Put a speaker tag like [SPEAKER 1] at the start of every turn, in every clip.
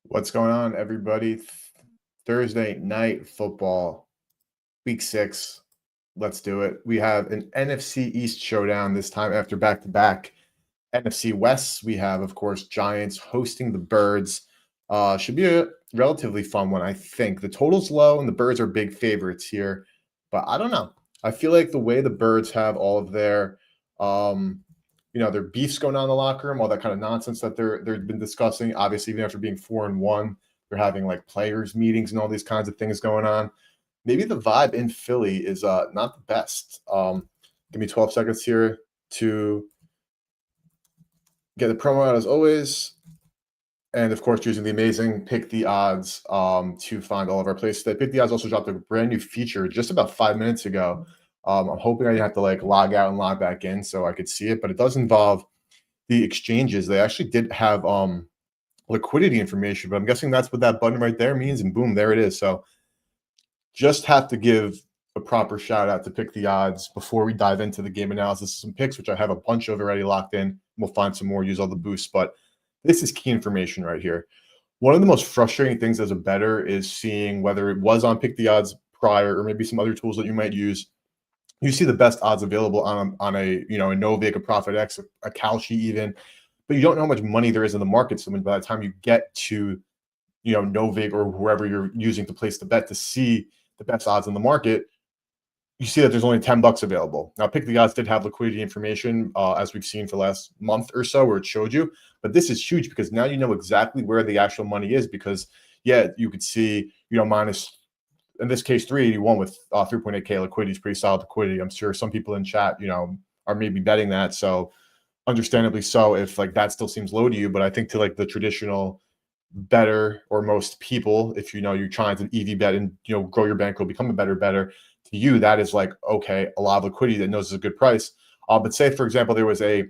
[SPEAKER 1] What's going on, everybody? Thursday night football, week 6. Let's do it. We have an NFC East showdown this time after back-to-back NFC West. We have, of course, Giants hosting the Birds. Should be a relatively fun one, I think. The total's low, and the Birds are big favorites here, but I don't know. I feel like the way the Birds have all of their um, their beefs going on in the locker room, all that kind of nonsense that they've been discussing. Obviously, even after being 4-1, they're having like players meetings and all these kinds of things going on. Maybe the vibe in Philly is not the best. Give me 12 seconds here to get the promo out as always. And of course, using the amazing Pick the Odds to find all of our places. That Pick the Odds also dropped a brand new feature just about 5 minutes ago. I'm hoping I didn't have to like log out and log back in so I could see it, but it does involve the exchanges. They actually did have liquidity information, but I'm guessing that's what that button right there means, and boom, there it is. So just have to give a proper shout out to Pick the Odds before we dive into the game analysis, some picks, which I have a bunch of already locked in. We'll find some more, use all the boosts, but this is key information right here. One of the most frustrating things as a bettor is seeing whether it was on Pick the Odds prior or maybe some other tools that you might use. You see the best odds available on a a Novig, a Profit X, a Kalshi even, but you don't know how much money there is in the market. So by the time you get to Novig or whoever you're using to place the bet to see the best odds in the market, you see that there's only $10 available. Now, Pick the Odds did have liquidity information, as we've seen for the last month or so, where it showed you. But this is huge because now you know exactly where the actual money is. Because yeah, you could see minus, in this case, 381 with 3.8K liquidity is pretty solid liquidity. I'm sure some people in chat are maybe betting that, so understandably so if like that still seems low to you. But I think to like the traditional bettor or most people, if you're trying to EV bet and grow your bankroll, become a bettor, to you that is like, okay, a lot of liquidity that knows it's a good price. But say for example there was a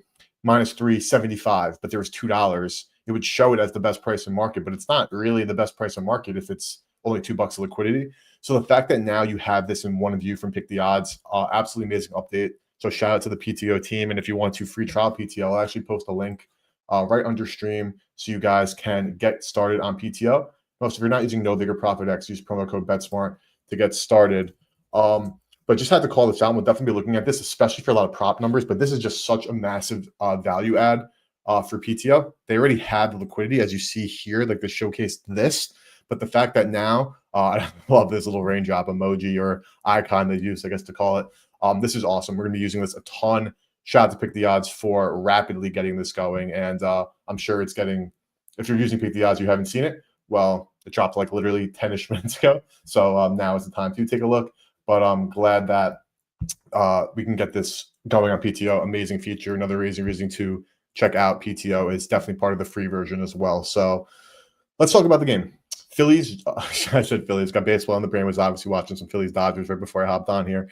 [SPEAKER 1] minus 375, but there was $2, it would show it as the best price in market, but it's not really the best price in market if it's only $2 of liquidity. So the fact that now you have this in one view from Pick the Odds, absolutely amazing update. So shout out to the PTO team, and if you want to free trial PTO, I'll actually post a link right under stream so you guys can get started on PTO. Most if you're not using Novig or Profit X, use promo code BetSmart to get started. But just had to call this out. We'll definitely be looking at this, especially for a lot of prop numbers. But this is just such a massive value add for PTO. They already had the liquidity, as you see here, like they showcased this. But the fact that now, I love this little raindrop emoji or icon they use, I guess, to call it. This is awesome. We're going to be using this a ton. Shout out to Pick the Odds for rapidly getting this going. And I'm sure it's getting, if you're using Pick the Odds, you haven't seen it. Well, it dropped like literally 10-ish minutes ago. So now is the time to take a look. But I'm glad that we can get this going on PTO. Amazing feature. Another reason to check out PTO is definitely part of the free version as well. So let's talk about the game. Phillies, I said Phillies, got baseball on the brain, was obviously watching some Phillies Dodgers right before I hopped on here.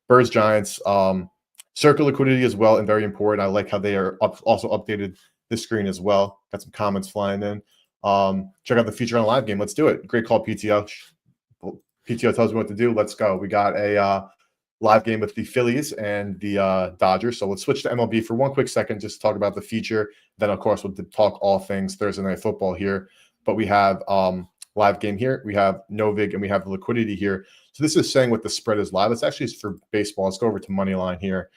[SPEAKER 1] Birds Giants, circle liquidity as well, and very important. I like how they are also updated this screen as well. Got some comments flying in. Check out the feature on live game. Let's do it. Great call, PTO. PTO tells me what to do. Let's go. We got a live game with the Phillies and the Dodgers. So let's switch to MLB for one quick second, just to talk about the feature. Then, of course, we'll talk all things Thursday Night Football here. But we have live game here. We have Novig, and we have the liquidity here. So this is saying what the spread is live. It's actually for baseball. Let's go over to money line here.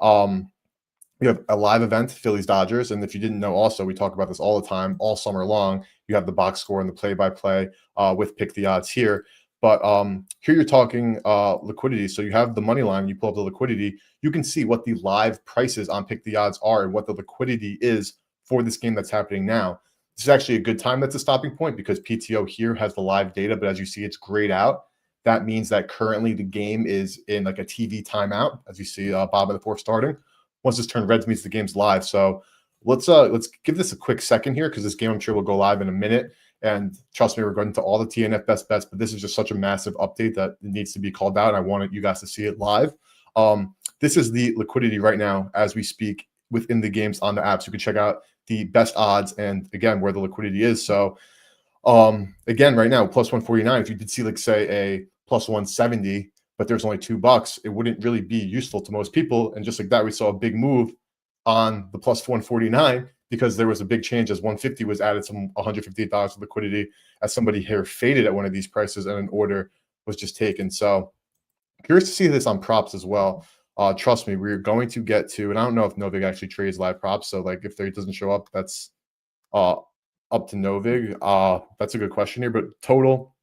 [SPEAKER 1] We have a live event, Phillies Dodgers. And if you didn't know, also, we talk about this all the time, all summer long. You have the box score and the play-by-play with Pick the Odds here. But here you're talking liquidity. So you have the money line, you pull up the liquidity, you can see what the live prices on Pick the Odds are and what the liquidity is for this game that's happening now. This is actually a good time that's a stopping point because PTO here has the live data, but as you see, it's grayed out. That means that currently the game is in like a TV timeout, as you see Bob at the fourth starting. Once this turn red means the game's live. So let's give this a quick second here because this game I'm sure will go live in a minute. And trust me, we're going to all the TNF best bets, but this is just such a massive update that it needs to be called out. I wanted you guys to see it live. This is the liquidity right now as we speak within the games on the apps. You can check out the best odds and again where the liquidity is. So again, right now plus 149. If you did see like say a plus 170, but there's only $2, it wouldn't really be useful to most people. And just like that, we saw a big move on the plus 149 because there was a big change as 150 was added to $158 of liquidity as somebody here faded at one of these prices and an order was just taken. So curious to see this on props as well. Trust me, we're going to get to, and I don't know if Novig actually trades live props. So like if there doesn't show up, that's uh, up to Novig. That's a good question here, but total,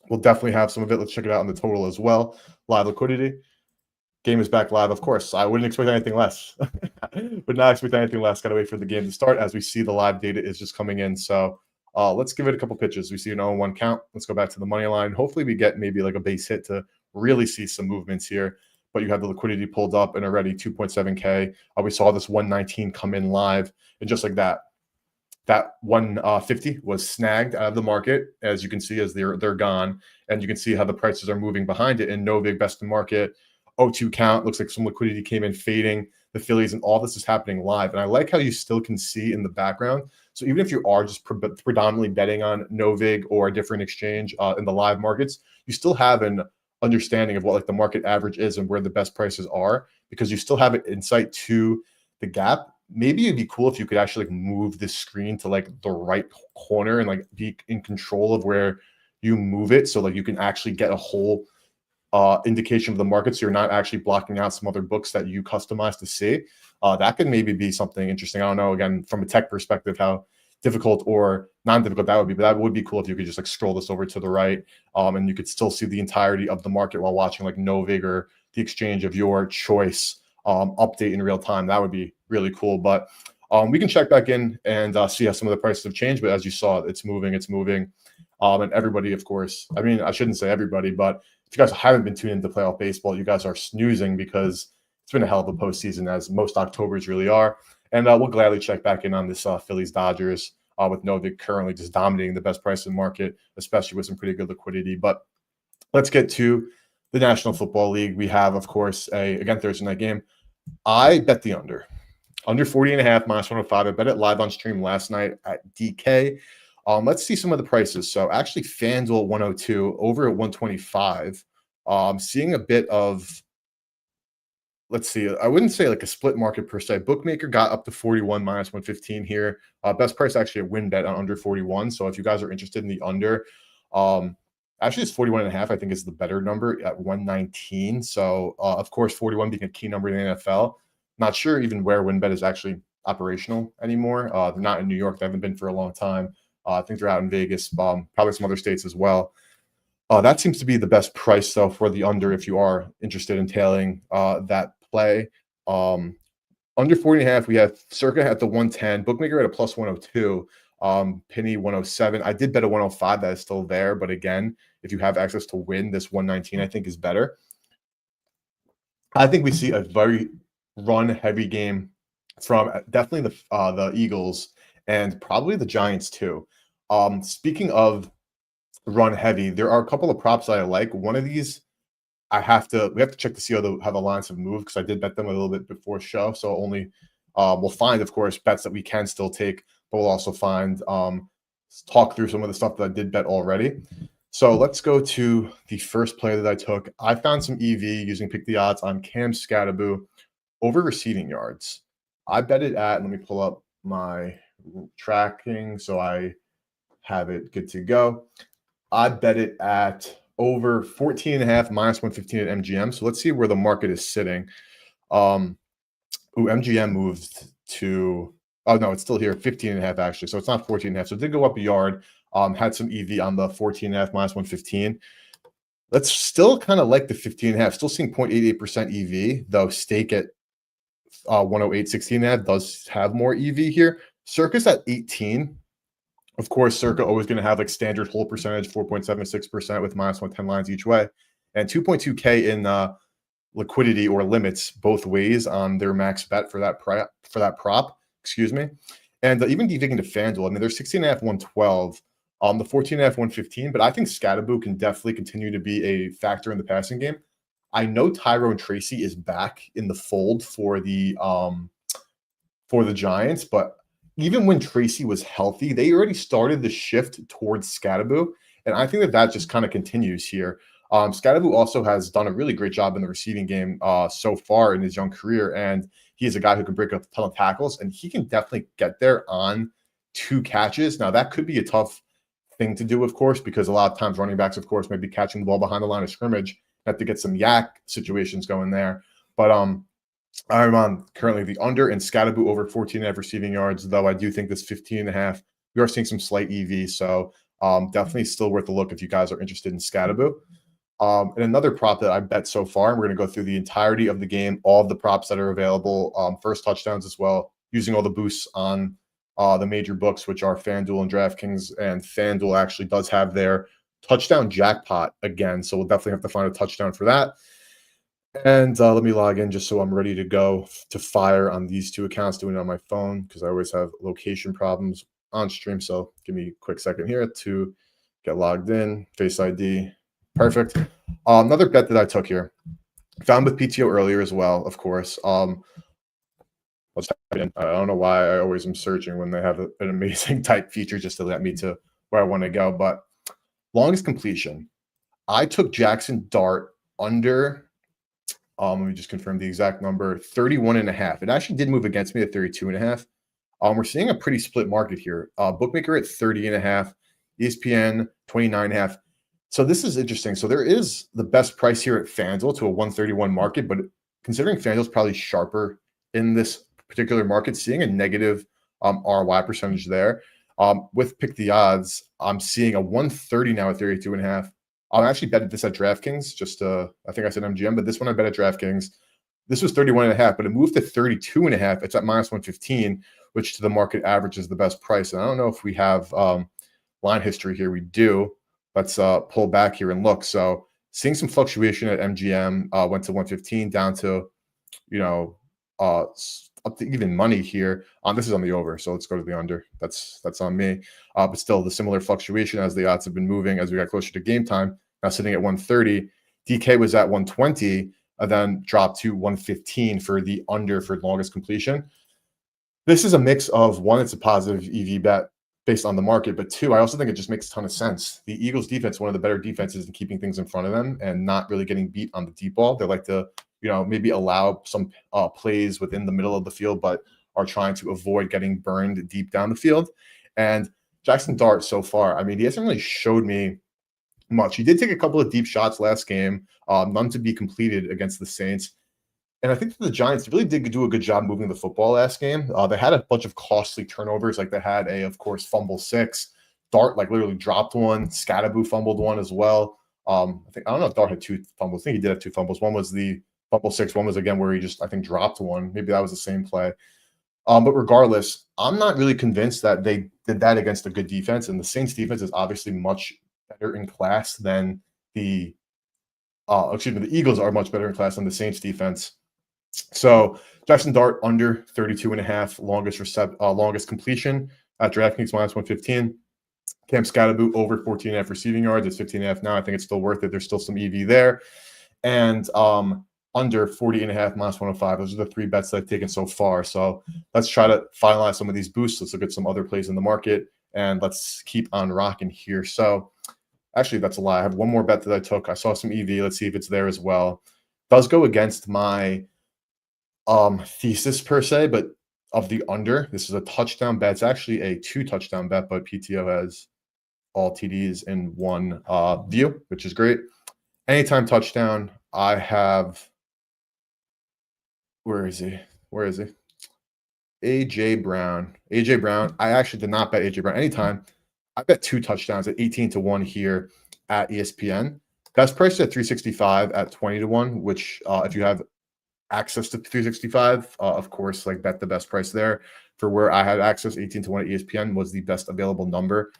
[SPEAKER 1] we'll definitely have some of it. Let's check it out on the total as well. Live liquidity. Game is back live, of course. I wouldn't expect anything less. Would not expect anything less. Got to wait for the game to start as we see the live data is just coming in. So let's give it a couple pitches. We see an 0-1 count. Let's go back to the money line. Hopefully we get maybe like a base hit to really see some movements here. But you have the liquidity pulled up and already 2.7K. We saw this 119 come in live. And just like that, that 150 was snagged out of the market, as you can see, as they're gone. And you can see how the prices are moving behind it. And Novig best in market, 0-2 count. Looks like some liquidity came in fading the Phillies, and all this is happening live. And I like how you still can see in the background. So even if you are just predominantly betting on Novig or a different exchange in the live markets, you still have an understanding of what like the market average is and where the best prices are, because you still have an insight to the gap. Maybe it'd be cool if you could actually like move this screen to like the right corner and like be in control of where you move it. So like you can actually get a whole indication of the market, so you're not actually blocking out some other books that you customize to see. That could maybe be something interesting. I don't know, again, from a tech perspective, how difficult or non-difficult that would be, but that would be cool if you could just like scroll this over to the right and you could still see the entirety of the market while watching like Novig or the exchange of your choice update in real time. That would be really cool. But we can check back in and see how some of the prices have changed. But as you saw, it's moving. And everybody, of course, I mean, I shouldn't say everybody, but if you guys haven't been tuned into playoff baseball, you guys are snoozing, because it's been a hell of a postseason, as most Octobers really are. And we'll gladly check back in on this Phillies-Dodgers with Novik currently just dominating the best price in the market, especially with some pretty good liquidity. But let's get to the National Football League. We have, of course, again, Thursday night game. I bet the under 40.5, -105. I bet it live on stream last night at DK. Let's see some of the prices. So actually FanDuel 102, over at 125. Seeing a bit of, let's see, I wouldn't say like a split market per se. Bookmaker got up to 41 -115 here. Best price actually at WinBet on under 41. So if you guys are interested in the under, actually it's 41.5, I think is the better number at 119. So of course, 41 being a key number in the NFL. Not sure even where WinBet is actually operational anymore. They're not in New York. They haven't been for a long time. I think they're out in Vegas, probably some other states as well. That seems to be the best price, though, for the under if you are interested in tailing that play. Under 40.5, we have Circa at the 110, Bookmaker at a plus 102, Penny 107. I did bet a 105 that is still there, but again, if you have access to win, this 119 I think is better. I think we see a very run-heavy game from definitely the Eagles and probably the Giants too. Speaking of run heavy, there are a couple of props that I like. One of these, we have to check to see how the lines have moved, because I did bet them a little bit before show. So only we'll find, of course, bets that we can still take, but we'll also find talk through some of the stuff that I did bet already. So let's go to the first play that I took. I found some EV using Pick the Odds on Cam Scattaboo over receiving yards. I bet it at, let me pull up my tracking so I have it good to go. I bet it at over 14.5 -115 at MGM. So let's see where the market is sitting. MGM moved to, oh no, it's still here, 15.5 actually. So it's not 14.5. So it did go up a yard. Had some EV on the 14.5 -115. Let's still kind of like the 15.5. Still seeing 0.88% EV, though stake at 108, 16.5 does have more EV here. Circa's at 18. Of course, Circa always going to have like standard hold percentage, 4.76% with -110 lines each way, and 2.2K in liquidity or limits both ways on their max bet for that prop. Excuse me. And even digging into FanDuel, I mean, they're 16.5, 112, the 14.5, 115. But I think Scattaboo can definitely continue to be a factor in the passing game. I know Tyrone Tracy is back in the fold for the Giants, but even when Tracy was healthy, they already started the shift towards Scattaboo, and I think that just kind of continues here. Scattaboo also has done a really great job in the receiving game so far in his young career, and he is a guy who can break up a ton of tackles, and he can definitely get there on 2 catches. Now, that could be a tough thing to do, of course, because a lot of times running backs, of course, may be catching the ball behind the line of scrimmage. Have to get some yak situations going there. But I'm on currently the under and Scatterboo over 14.5 receiving yards, though I do think this 15.5, we are seeing some slight EV. So definitely still worth a look if you guys are interested in Scatterboo. And another prop that I bet so far, and we're going to go through the entirety of the game, all of the props that are available, first touchdowns as well, using all the boosts on the major books, which are FanDuel and DraftKings. And FanDuel actually does have their touchdown jackpot again. So we'll definitely have to find a touchdown for that. And let me log in just so I'm ready to go to fire on these 2 accounts, doing it on my phone because I always have location problems on stream. So give me a quick second here to get logged in. Face ID. Perfect. Another bet that I took here, found with PTO earlier as well, of course. Let's type it in. I don't know why I always am searching when they have an amazing type feature just to let me to where I want to go. But longest completion, I took Jackson Dart under, let me just confirm the exact number, 31.5. It actually did move against me at 32.5. We're seeing a pretty split market here. Bookmaker at 30.5, ESPN 29.5. So this is interesting. So there is the best price here at FanDuel to a 131 market, but considering FanDuel's probably sharper in this particular market, seeing a negative ROI percentage there. With Pick the Odds, I'm seeing a 130 now at 32.5. I actually betted this at DraftKings, I think I said MGM, but this one I bet at DraftKings. This was 31.5, but it moved to 32.5. It's at minus 115, which to the market average is the best price. And I don't know if we have line history here. We do. Let's pull back here and look. So seeing some fluctuation at MGM, went to 115 down to, up to even money here. This is on the over, so let's go to the under. That's on me. But still, the similar fluctuation as the odds have been moving as we got closer to game time. Now sitting at 130. DK was at 120, and then dropped to 115 for the under for longest completion. This is a mix of, one, it's a positive EV bet based on the market, but 2, I also think it just makes a ton of sense. The Eagles defense, one of the better defenses in keeping things in front of them and not really getting beat on the deep ball. They like to, maybe allow some plays within the middle of the field, but are trying to avoid getting burned deep down the field. And Jackson Dart so far, I mean, he hasn't really showed me much. He did take a couple of deep shots last game, none to be completed against the Saints. And I think that the Giants really did do a good job moving the football last game. They had a bunch of costly turnovers. Like they had of course, fumble 6. Dart literally dropped one. Scatterboo fumbled one as well. I don't know if Dart had 2 fumbles. I think he did have 2 fumbles. One was the fumble 6. One was again where he just, I think, dropped one. Maybe that was the same play. But regardless, I'm not really convinced that they did that against a good defense. And the Saints defense is obviously much better in class than the Eagles are much better in class than the Saints defense. So Jackson Dart under 32.5, longest completion at DraftKings minus 115. Cam Scatterboo over 14.5 receiving yards. It's 15.5 now. I think it's still worth it. There's still some EV there. And under 40.5 minus 105. Those are the 3 bets that I've taken so far. So let's try to finalize some of these boosts. Let's look at some other plays in the market, and let's keep on rocking here. So actually, that's a lie. I have one more bet that I took. I saw some EV. Let's see if it's there as well. Does go against my thesis per se, but of the under. This is a touchdown bet. It's actually a 2 touchdown bet, but PTO has all TDs in one view, which is great. Anytime touchdown, I have, where is he? AJ Brown. I actually did not bet AJ Brown anytime. I bet 2 touchdowns at 18-1 here at ESPN. Best price at 365 at 20-1, which if you have access to 365, of course, bet the best price there. For where I had access, 18-1 at ESPN was the best available number.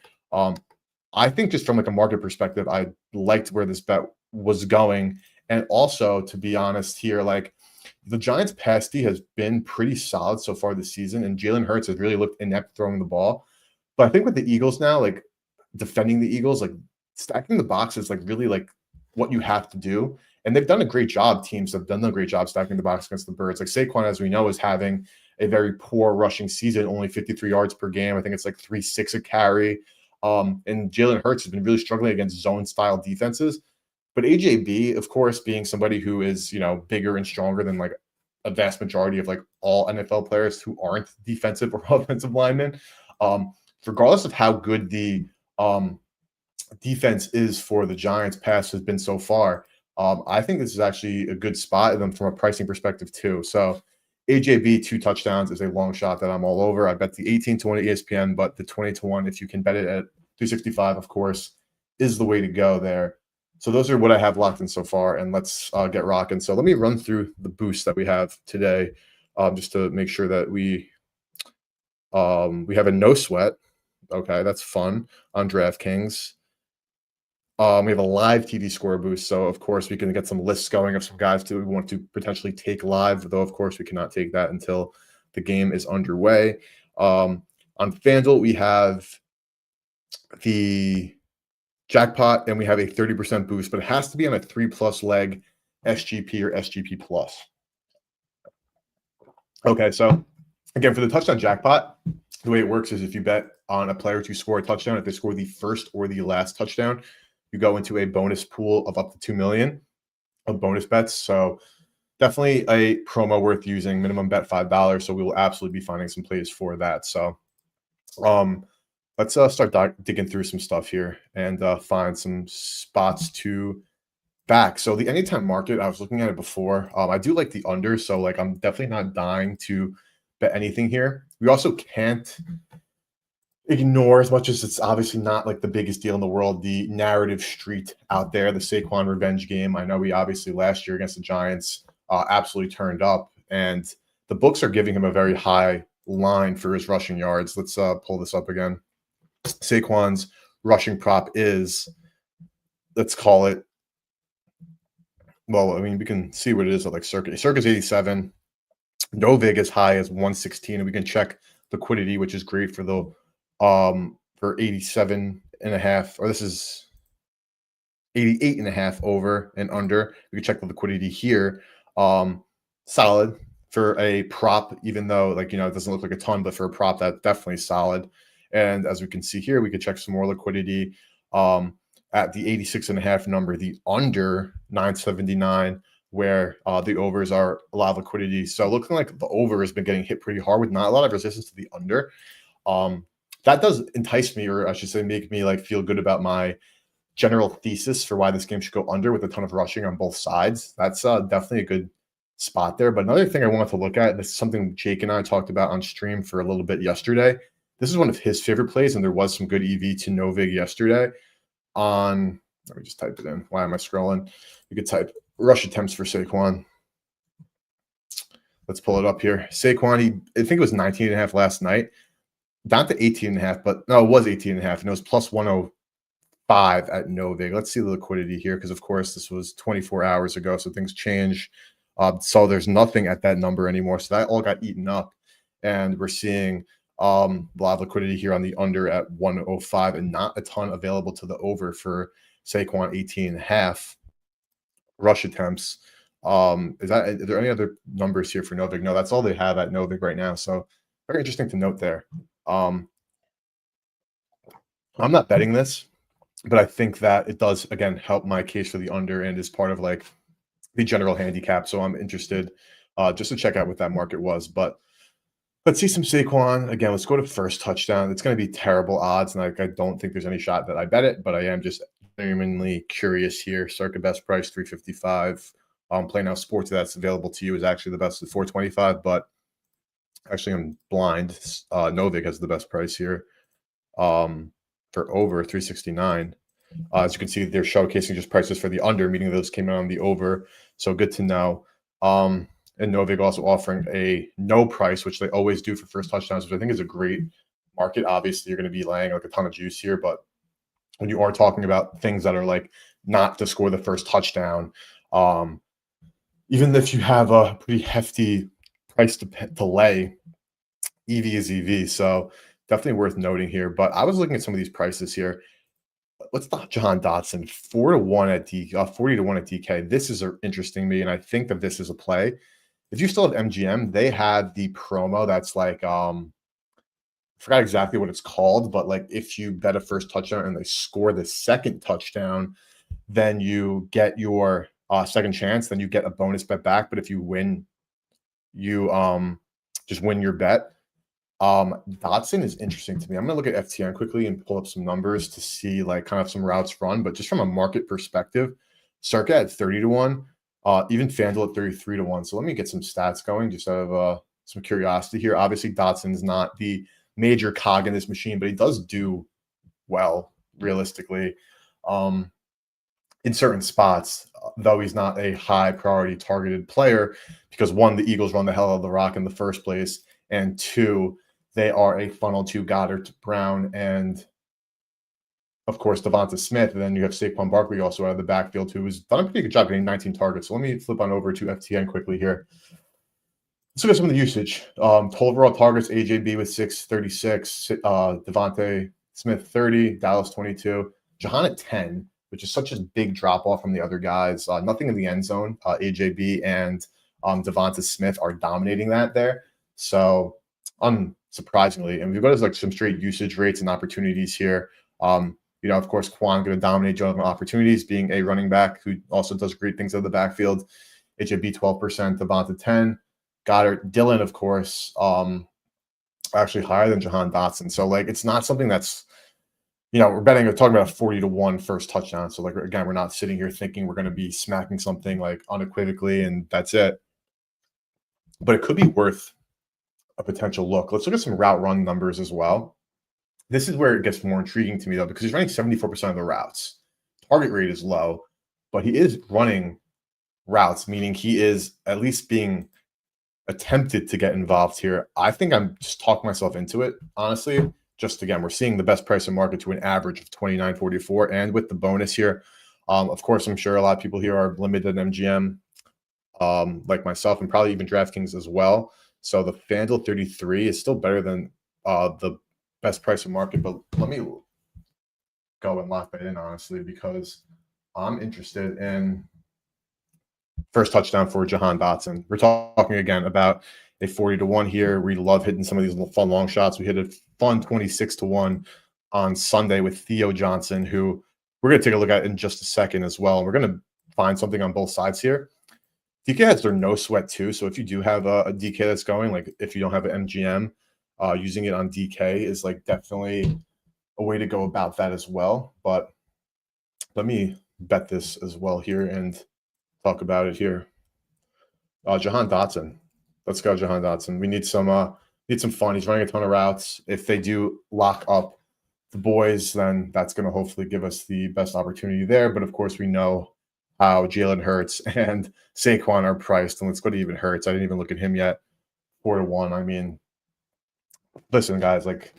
[SPEAKER 1] I think just from a market perspective, I liked where this bet was going. And also, to be honest here, the Giants' pass D has been pretty solid so far this season, and Jalen Hurts has really looked inept throwing the ball. But I think with the Eagles now, defending the Eagles, stacking the box is really what you have to do. And they've done a great job. Teams have done a great job stacking the box against the Birds. Saquon, as we know, is having a very poor rushing season, only 53 yards per game. I think it's 3.6 a carry. And Jalen Hurts has been really struggling against zone-style defenses. But AJB, of course, being somebody who is, bigger and stronger than a vast majority of like all NFL players who aren't defensive or offensive linemen. Um, Regardless of how good the defense is for the Giants, pass has been so far. I think this is actually a good spot in them from a pricing perspective too. So AJB 2 touchdowns is a long shot that I'm all over. I bet the 18 to 1 at ESPN, but the 20 to 1, if you can bet it at 365, of course, is the way to go there. So those are what I have locked in so far, and let's get rocking. So let me run through the boosts that we have today, just to make sure that we have a no sweat. Okay, that's fun on DraftKings. We have a live TV score boost, so of course we can get some lists going of some guys we want to potentially take live, though of course we cannot take that until the game is underway. On FanDuel, we have the jackpot, and we have a 30% boost, but it has to be on a 3+ leg SGP or SGP plus. Okay, so again, for the touchdown jackpot, the way it works is if you bet on a player to score a touchdown, if they score the first or the last touchdown, you go into a bonus pool of up to 2 million of bonus bets. So definitely a promo worth using. Minimum bet $5. So we will absolutely be finding some plays for that. So let's start digging through some stuff here and find some spots to back. So the anytime market, I was looking at it before. I do like the under. So like I'm definitely not dying to bet anything here. We also can't ignore, as much as it's obviously not like the biggest deal in the world, the narrative street out there, the Saquon revenge game. I know we obviously last year against the Giants absolutely turned up, and the books are giving him a very high line for his rushing yards. Let's pull this up again. Saquon's rushing prop is, let's call it, well, I mean, we can see what it is at like Circa. Circa's 87. Novig as high as 116, and we can check liquidity, which is great for the for 87.5, or this is 88.5 over and under. We can check the liquidity here. Solid for a prop, even though like, it doesn't look like a ton, but for a prop, that's definitely solid. And as we can see here, we could check some more liquidity at the 86.5 number, the under 979, where the overs are a lot of liquidity. So looking like the over has been getting hit pretty hard with not a lot of resistance to the under. That does entice me, or I should say make me like feel good about my general thesis for why this game should go under with a ton of rushing on both sides. That's definitely a good spot there. But another thing I wanted to look at, this is something Jake and I talked about on stream for a little bit yesterday. This is one of his favorite plays, and there was some good EV to Novig yesterday on, let me just type it in. Why am I scrolling? You could type rush attempts for Saquon. Let's pull it up here. Saquon, I think it was 19.5 last night. Down to 18.5, but no, it was 18.5, and it was plus 105 at Novig. Let's see the liquidity here, because of course this was 24 hours ago, so things change. So there's nothing at that number anymore. So that all got eaten up, and we're seeing a lot of liquidity here on the under at 105, and not a ton available to the over for Saquon 18.5 rush attempts. Are there any other numbers here for Novig? No, that's all they have at Novig right now. So very interesting to note there. I'm not betting this, but I think that it does, again, help my case for the under and is part of like the general handicap. So I'm interested just to check out what that market was. But let's see some Saquon. Again, let's go to first touchdown. It's going to be terrible odds, and I don't think there's any shot that I bet it, but I am just genuinely curious here. Circa best price, 355. Play Now Sports that's available to you is actually the best at 425, but actually I'm blind. Novig has the best price here for over 369. As you can see, they're showcasing just prices for the under, meaning those came out on the over. So good to know. And Novig also offering a no price, which they always do for first touchdowns, which I think is a great market. Obviously, you're going to be laying like a ton of juice here, but when you are talking about things that are like not to score the first touchdown, even if you have a pretty hefty price to lay, EV is EV. So definitely worth noting here. But I was looking at some of these prices here. What's the Jahan Dotson? 4 to 1 at 40 to 1 at DK. This is interesting to me, and I think that this is a play. If you still have MGM, they had the promo that's like I forgot exactly what it's called, but like if you bet a first touchdown and they score the second touchdown, then you get your second chance, then you get a bonus bet back. But if you win you just win your bet. Dotson is interesting to me. I'm gonna look at FTN quickly and pull up some numbers to see like kind of some routes run, but just from a market perspective, Circa at 30 to 1, even FanDuel at 33 to 1. So let me get some stats going just out of some curiosity here. Obviously, Dotson's not the major cog in this machine, but he does do well realistically. Um, in certain spots, though he's not a high priority targeted player because one, the Eagles run the hell out of the rock in the first place, and two, they are a funnel to Goddard, Brown, and of course Devonta Smith. And then you have Saquon Barkley also out of the backfield, who has done a pretty good job getting 19 targets. So let me flip on over to FTN quickly here. Let's look at some of the usage. Total overall targets, AJB with 636, Devontae Smith 30, Dallas 22, Jahan at 10, which is such a big drop off from the other guys. Nothing in the end zone. AJB and Devonta Smith are dominating that there. So unsurprisingly, and we've got like some straight usage rates and opportunities here. Of course, Quan going to dominate Joe opportunities, being a running back who also does great things out of the backfield. AJB 12%, Devonta 10. Goddard, Dylan, of course, actually higher than Jahan Dotson. So like, it's not something that's, we're talking about a 40 to 1 first touchdown. So like, again, we're not sitting here thinking we're going to be smacking something like unequivocally and that's it. But it could be worth a potential look. Let's look at some route run numbers as well. This is where it gets more intriguing to me though, because he's running 74% of the routes. Target rate is low, but he is running routes, meaning he is at least being attempted to get involved here. I think I'm just talking myself into it, honestly. Just again, we're seeing the best price in market to an average of 29.44, and with the bonus here, of course, I'm sure a lot of people here are limited MGM, like myself, and probably even DraftKings as well. So the FanDuel 33 is still better than the best price in market. But let me go and lock that in, honestly, because I'm interested in first touchdown for Jahan Dotson. We're talking again about a 40 to 1 here. We love hitting some of these fun long shots. We hit a fun 26 to 1 on Sunday with Theo Johnson, who we're going to take a look at in just a second as well. We're going to find something on both sides here. DK has their no sweat too. So if you do have a DK that's going, like if you don't have an MGM, using it on DK is like definitely a way to go about that as well. But let me bet this as well here and talk about it here. Jahan Dotson. Let's go, Jahan Dotson. We need some fun. He's running a ton of routes. If they do lock up the boys, then that's going to hopefully give us the best opportunity there. But of course, we know how Jalen Hurts and Saquon are priced. And let's go to even Hurts. I didn't even look at him yet. 4 to 1. I mean, listen, guys, like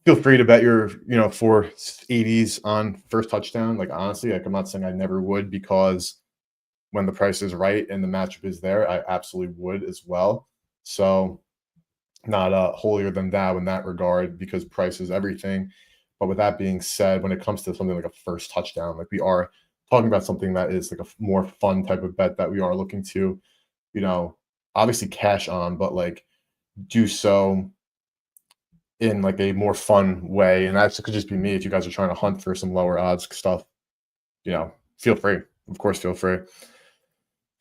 [SPEAKER 1] feel free to bet your, 480s on first touchdown. Like honestly, like I'm not saying I never would, because when the price is right and the matchup is there, I absolutely would as well. So not holier than thou in that regard, because price is everything. But with that being said, when it comes to something like a first touchdown, like we are talking about something that is like a more fun type of bet that we are looking to, obviously cash on, but like do so in like a more fun way. And that could just be me. If you guys are trying to hunt for some lower odds stuff, feel free. Of course, feel free.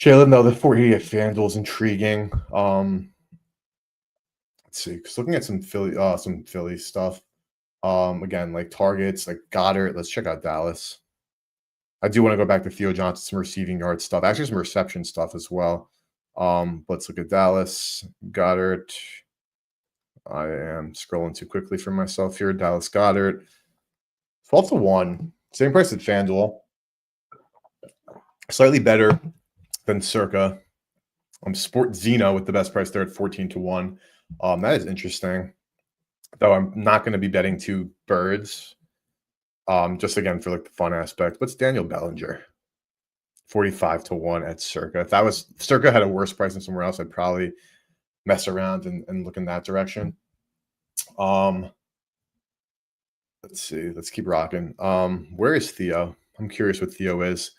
[SPEAKER 1] Jalen, though, the 480 at FanDuel is intriguing. Let's see, because looking at some Philly stuff. Again, like targets, like Goddard. Let's check out Dallas. I do want to go back to Theo Johnson, some receiving yard stuff, actually some reception stuff as well. Let's look at Dallas. Goddard. I am scrolling too quickly for myself here. Dallas Goddard. 12 to 1. Same price at FanDuel. Slightly better than Circa. Sport Zeno with the best price there at 14 to 1. That is interesting. Though I'm not going to be betting two birds. Just again for like the fun aspect. What's Daniel Bellinger? 45 to 1 at Circa. If Circa had a worse price than somewhere else, I'd probably mess around and look in that direction. Let's see. Let's keep rocking. Where is Theo? I'm curious what Theo is.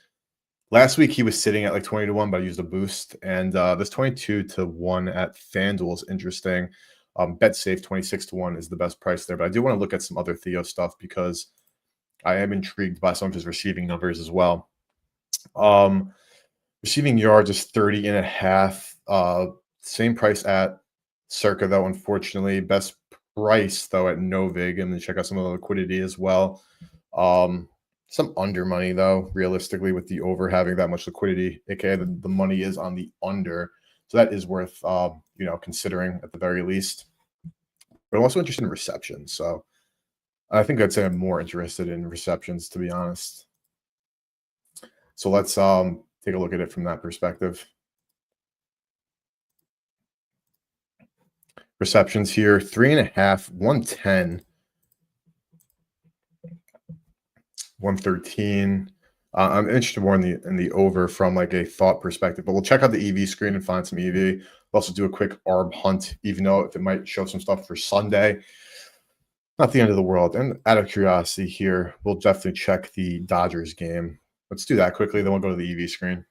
[SPEAKER 1] Last week he was sitting at like 20 to 1, but I used a boost. And this 22 to 1 at FanDuel is interesting. Bet safe 26 to 1 is the best price there. But I do want to look at some other Theo stuff because I am intrigued by some of his receiving numbers as well. Receiving yards is 30 and a half. Same price at Circa, though, unfortunately. Best price, though, at Novig, and then check out some of the liquidity as well. Um, some under money, though, realistically, with the over having that much liquidity, aka the money is on the under. So that is worth, considering at the very least. But I'm also interested in receptions. So I think I'd say I'm more interested in receptions, to be honest. So let's take a look at it from that perspective. Receptions here, 3.5, 110, 113. I'm interested more in the over from like a thought perspective, but we'll check out the EV screen and find some EV. We'll also do a quick ARB hunt, even though if it might show some stuff for Sunday, not the end of the world. And out of curiosity here, we'll definitely check the Dodgers game. Let's do that quickly, then we'll go to the EV screen.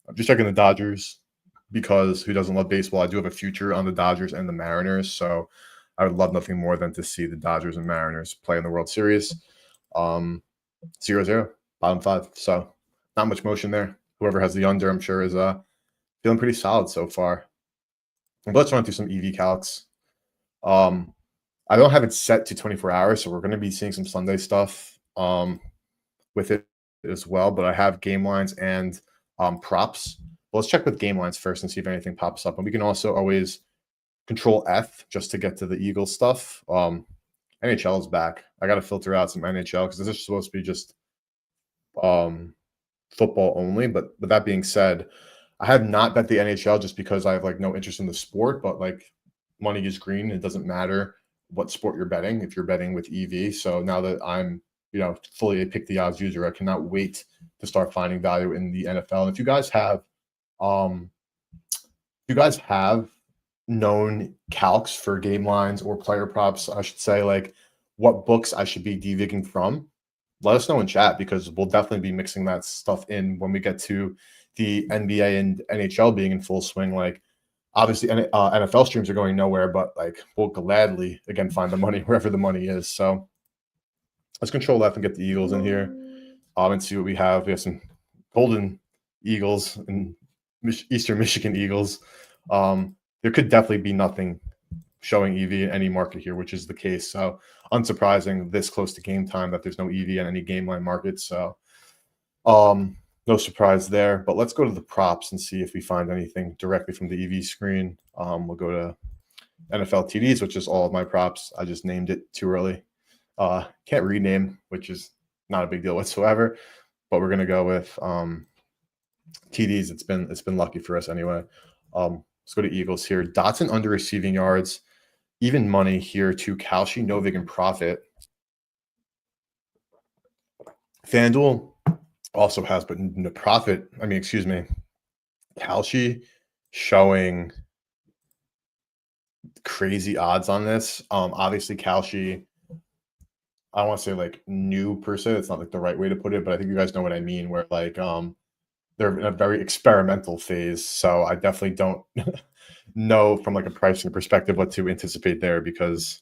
[SPEAKER 1] I'm just checking the Dodgers because who doesn't love baseball? I do have a future on the Dodgers and the Mariners, so I would love nothing more than to see the Dodgers and Mariners play in the World Series. 0-0, bottom five. So not much motion there. Whoever has the under, I'm sure, is feeling pretty solid so far. But let's run through some EV calcs. I don't have it set to 24 hours, so we're going to be seeing some Sunday stuff with it as well. But I have game lines and props. Well, let's check with game lines first and see if anything pops up. And we can also always control F just to get to the Eagles stuff. NHL is back. I got to filter out some NHL because this is supposed to be just football only. But with that being said, I have not bet the NHL just because I have like no interest in the sport. But like money is green. It doesn't matter what sport you're betting if you're betting with EV. So now that I'm fully a pick the odds user, I cannot wait to start finding value in the NFL. And if you guys have known calcs for game lines or player props, I should say, like what books I should be devigging from, let us know in chat because we'll definitely be mixing that stuff in when we get to the NBA and NHL being in full swing. Like obviously NFL streams are going nowhere, but like we'll gladly again find the money wherever the money is. So let's control F and get the Eagles in here and see what we have. We have some Golden Eagles and Eastern Michigan Eagles. There could definitely be nothing showing EV in any market here, which is the case. So unsurprising this close to game time that there's no EV in any game line market. So no surprise there. But let's go to the props and see if we find anything directly from the EV screen. We'll go to NFL TDs, which is all of my props. I just named it too early. Can't rename, which is not a big deal whatsoever. But we're gonna go with TDs. It's been lucky for us anyway. Let's go to Eagles here. Dotson under receiving yards, even money here to Kalshi, Novig, and Profit. FanDuel also has, but the Profit. Kalshi showing crazy odds on this. Obviously Kalshi, I don't want to say like new per se. It's not like the right way to put it, but I think you guys know what I mean. Where like they're in a very experimental phase, so I definitely don't know from like a pricing perspective what to anticipate there because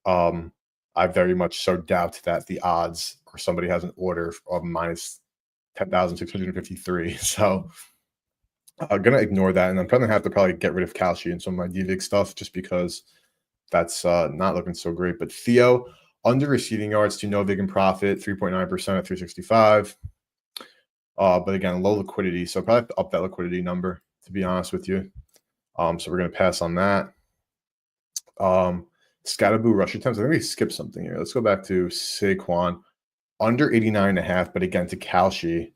[SPEAKER 1] I very much so doubt that the odds or somebody has an order of minus 10,653. So I'm gonna ignore that, and I'm probably gonna have to probably get rid of Kalshi and some of my DVIG stuff just because that's not looking so great. But Theo under receiving yards to Novig and Profit 3.9% at 365. But again, low liquidity, so probably have to up that liquidity number, to be honest with you. So we're going to pass on that. Scatterboo rush attempts. I think we skipped something here. Let's go back to Saquon. Under 89.5, but again, to Kalshi.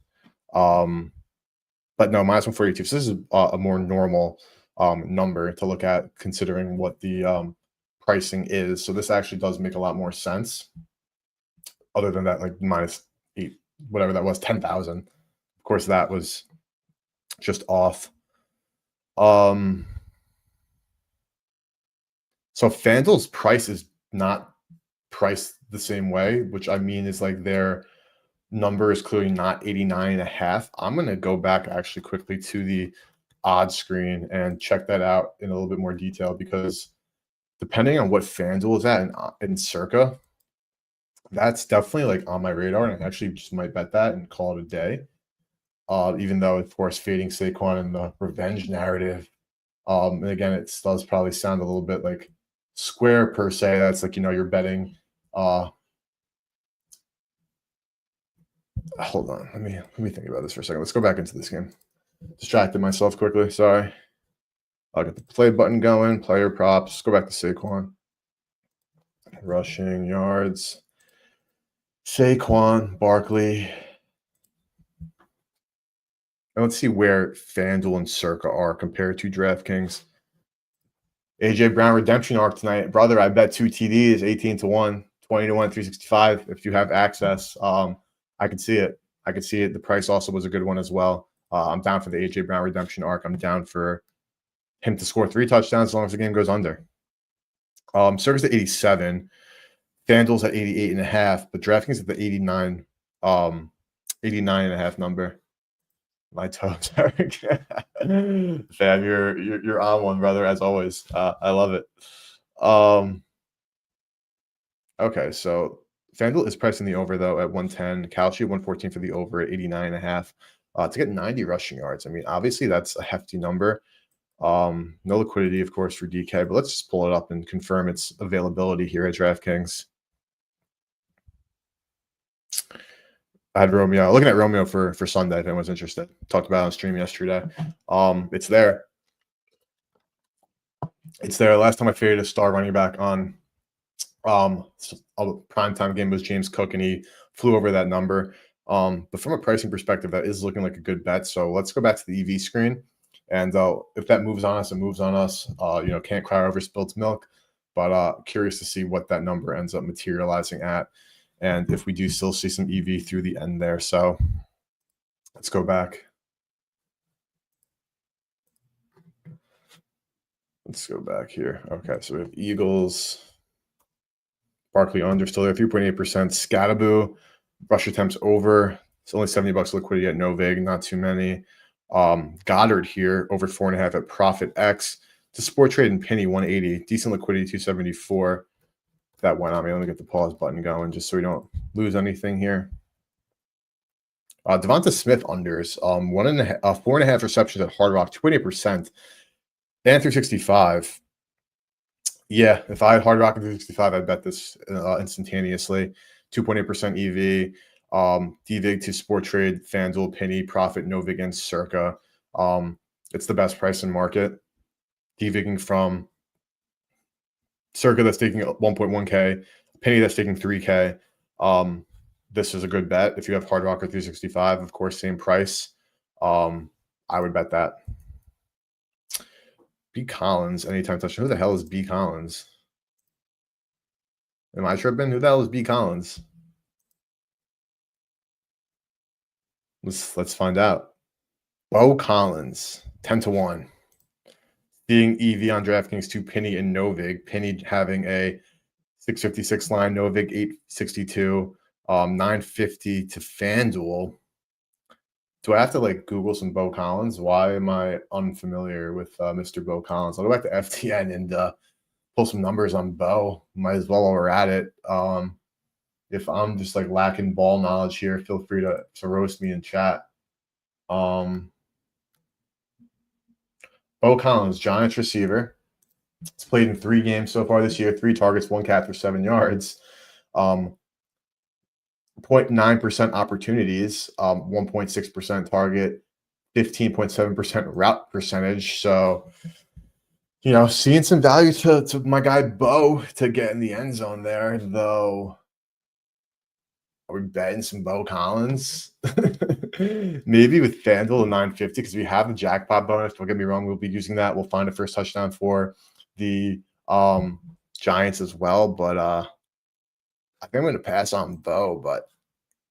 [SPEAKER 1] But no, minus 142. So this is a more normal number to look at considering what the pricing is. So this actually does make a lot more sense. Other than that, like minus 8, whatever that was, 10,000. Of course, that was just off. So FanDuel's price is not priced the same way, which I mean is like their number is clearly not 89.5. I'm going to go back actually quickly to the odds screen and check that out in a little bit more detail because depending on what FanDuel is at in Circa, that's definitely like on my radar, and I actually just might bet that and call it a day. Even though, of course, fading Saquon and the revenge narrative And again, it does probably sound a little bit like square per se. That's like, you're betting. Hold on. Let me think about this for a second. Let's go back into this game. Distracted myself quickly. Sorry. I'll get the play button going. Player props. Go back to Saquon. Rushing yards. Saquon, Barkley. And let's see where FanDuel and Circa are compared to DraftKings. AJ Brown redemption arc tonight. Brother, I bet 2 TDs, 18 to 1, 20 to 1, 365. If you have access, I can see it. I can see it. The price also was a good one as well. I'm down for the AJ Brown redemption arc. I'm down for him to score 3 touchdowns as long as the game goes under. Circa's at 87. FanDuel's at 88.5, but DraftKings at the 89, 89.5 number. My toes, Eric. Fab, you're on one, brother, as always. I love it. Okay, so FanDuel is pricing the over though at 110. Kalshi 114 for the over at 89.5. To get 90 rushing yards. I mean, obviously that's a hefty number. No liquidity, of course, for DK, but let's just pull it up and confirm its availability here at DraftKings. I had Romeo. Looking at Romeo for Sunday, if anyone's interested. Talked about it on stream yesterday. It's there. It's there. Last time I figured a star running back on a primetime game was James Cook, and he flew over that number. But from a pricing perspective, that is looking like a good bet. So let's go back to the EV screen. And if that moves on us, it moves on us. Can't cry over spilled milk. But curious to see what that number ends up materializing at. And if we do still see some EV through the end there. So let's go back. Let's go back here. Okay, so we have Eagles. Barkley under still there, 3.8%. Scattaboo, rush attempts over. It's only $70 liquidity at Novig, not too many. Goddard here, over 4.5 at Profit X. To Sport Trade and Penny, 180. Decent liquidity, 274. That went on me. Let me get the pause button going just so we don't lose anything here. Devonta Smith unders, 4.5 receptions at Hard Rock, 28%, and 365. Yeah, if I had Hard Rock and 365, I'd bet this instantaneously. 2.8% EV. DVIG to Sport Trade, FanDuel, Penny, Profit, Novig, and Circa. It's the best price in market. DVIGing from Circa that's taking 1.1K, Penny that's taking 3K. This is a good bet. If you have Hard Rock or 365, of course, same price. I would bet that. B. Collins, anytime touchdown. Who the hell is B. Collins? Am I tripping? Who the hell is B. Collins? Let's find out. Bo Collins, 10 to 1. Being EV on DraftKings to Penny and Novig. Penny having a 656 line, Novig 862, 950 to FanDuel. Do I have to Google some Bo Collins? Why am I unfamiliar with Mr. Bo Collins? I'll go back to FTN and pull some numbers on Bo. Might as well while we're at it. If I'm just lacking ball knowledge here, feel free to roast me in chat. Bo Collins, Giants receiver. He's played in 3 games so far this year, 3 targets, 1 catch for 7 yards. 0.9% opportunities, 1.6% target, 15.7% route percentage. So, seeing some value to my guy Bo to get in the end zone there, though. Are we betting some Bo Collins? Maybe with FanDuel at 950 because we have the jackpot bonus. Don't get me wrong, we'll be using that. We'll find a first touchdown for the Giants as well. But I think I'm going to pass on Bo, but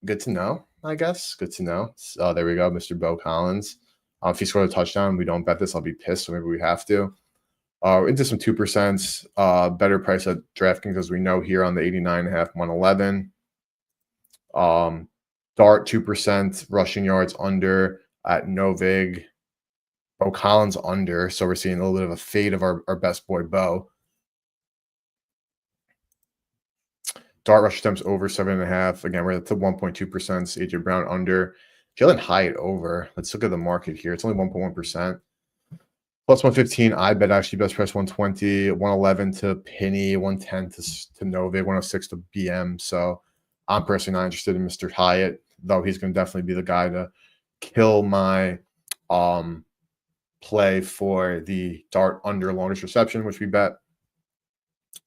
[SPEAKER 1] good to know, I guess. Good to know. There we go, Mr. Bo Collins. If he scored a touchdown, we don't bet this. I'll be pissed, so maybe we have to. Into some 2%, better price at DraftKings, as we know here on the 89.5, 111. Dart 2%, rushing yards under at Novig. Bo Collins under, so we're seeing a little bit of a fade of our best boy Bo. Dart rush attempts over 7.5. Again, we're at the 1.2%. AJ Brown under. Jalen Hyatt over. Let's look at the market here. It's only 1.1%. Plus 115, I bet actually best price 120, 111 to Penny, 110 to Novik, 106 to BM. So I'm personally not interested in Mr. Hyatt, though he's going to definitely be the guy to kill my play for the dart under longest reception, which we bet.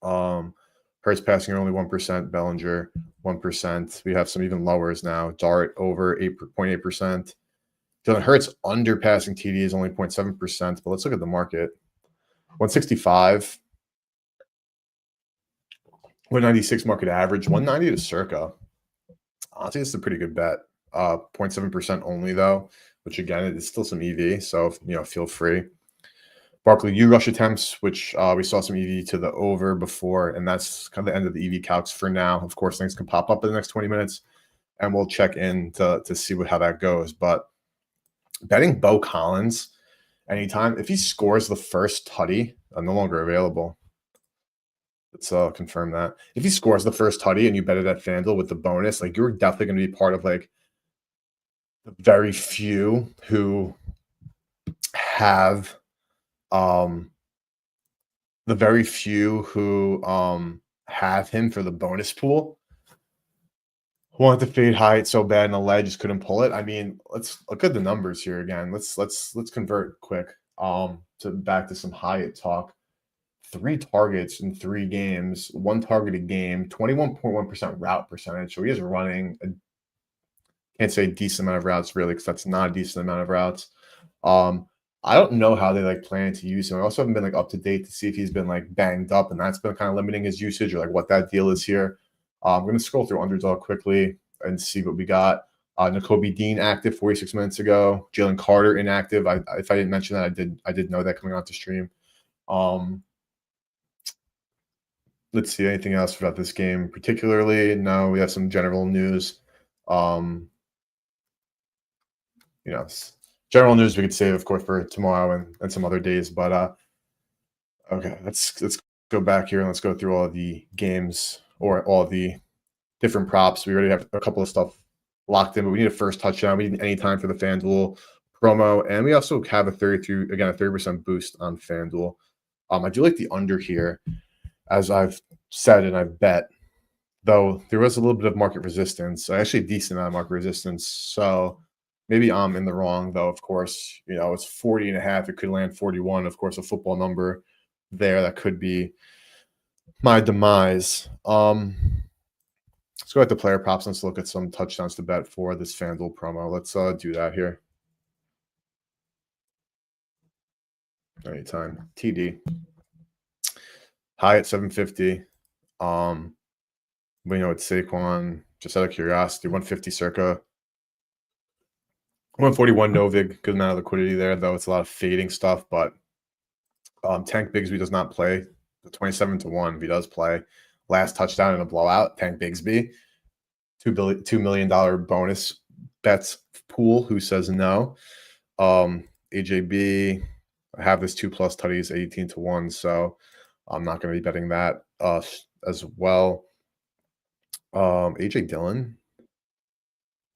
[SPEAKER 1] Hurts passing only 1%, Bellinger 1%. We have some even lowers now. Dart over 8.8%. Jalen Hurts under passing TD is only 0.7%, but let's look at the market. 165, 196 market average, 190 to circa. Honestly, it's a pretty good bet. 0.7% only though, which again, it is still some EV, so feel free. Barkley U rush attempts, which we saw some EV to the over before, and that's kind of the end of the EV calcs for now. Of course, things can pop up in the next 20 minutes, and we'll check in to see how that goes. But betting Bo Collins anytime, if he scores the first tutty, no longer available. Let's confirm that. If he scores the first tutty and you bet it at FanDuel with the bonus, like you're definitely going to be part of like the very few who have have him for the bonus pool. Wanted to fade height so bad in the ledge, just couldn't pull it. I mean, let's look at the numbers here again. Let's convert quick to back to some Hyatt talk. 3 targets in 3 games, 1 target a game, 21.1% route percentage. So he is running can't say decent amount of routes really, because that's not a decent amount of routes. I don't know how they plan to use him. I also haven't been up to date to see if he's been banged up, and that's been kind of limiting his usage, or what that deal is here. I'm going to scroll through Underdog quickly and see what we got. Nakobe Dean active 46 minutes ago. Jalen Carter inactive. If I didn't mention that, I did know that coming out to stream. Let's see anything else about this game particularly. No, we have some general news. General news we could save, of course, for tomorrow and some other days. But okay, let's go back here and let's go through all the games or all the different props. We already have a couple of stuff locked in, but we need a first touchdown. We need any time for the FanDuel promo, and we also have a 30% boost on FanDuel. I do like the under here, as I've said and I've bet, though there was a little bit of market resistance, actually a decent amount of market resistance. So maybe I'm in the wrong, though. Of course, it's 40.5. It could land 41. Of course, a football number there that could be my demise. Let's go at the player props. Let's look at some touchdowns to bet for this FanDuel promo. Let's do that here. Anytime. TD. High at 750. We know it's Saquon. Just out of curiosity, 150 circa. 141 Novik. Good amount of liquidity there, though. It's a lot of fading stuff, but Tank Bigsby does not play. 27-1 if he does play. Last touchdown in a blowout, Tank Bigsby. $2 million bonus bets pool. Who says no? AJB. I have this 2+ tutties, 18-1, so I'm not going to be betting that as well. AJ Dillon,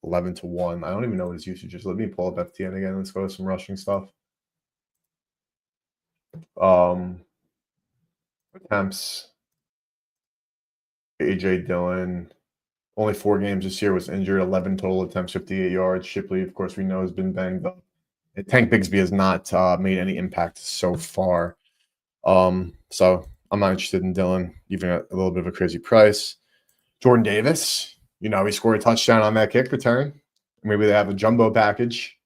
[SPEAKER 1] 11-1. I don't even know what his usage is. Let me pull up FTN again. Let's go to some rushing stuff. Attempts. AJ Dillon, only 4 games this year, was injured. 11 total attempts, 58 yards. Shipley, of course, we know has been banged up. And Tank Bigsby has not made any impact so far. So I'm not interested in Dillon, even at a little bit of a crazy price. Jordan Davis, he scored a touchdown on that kick return. Maybe they have a jumbo package.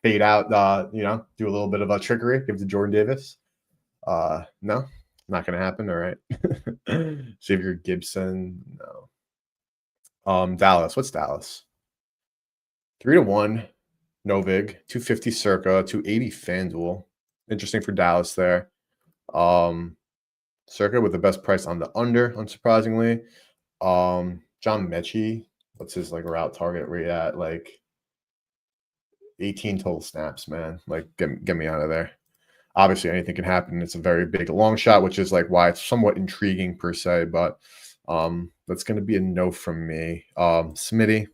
[SPEAKER 1] Fade out, do a little bit of a trickery, give to Jordan Davis. No, not going to happen. All right. Xavier Gibson, no. Dallas, what's Dallas? 3-1, Novig, 250 circa, 280 FanDuel. Interesting for Dallas there. Circa with the best price on the under, unsurprisingly. John Mechie, what's his route target rate at? 18 total snaps, man. Get me out of there. Obviously, anything can happen. It's a very big long shot, which is why it's somewhat intriguing per se, but that's going to be a no from me. Smitty,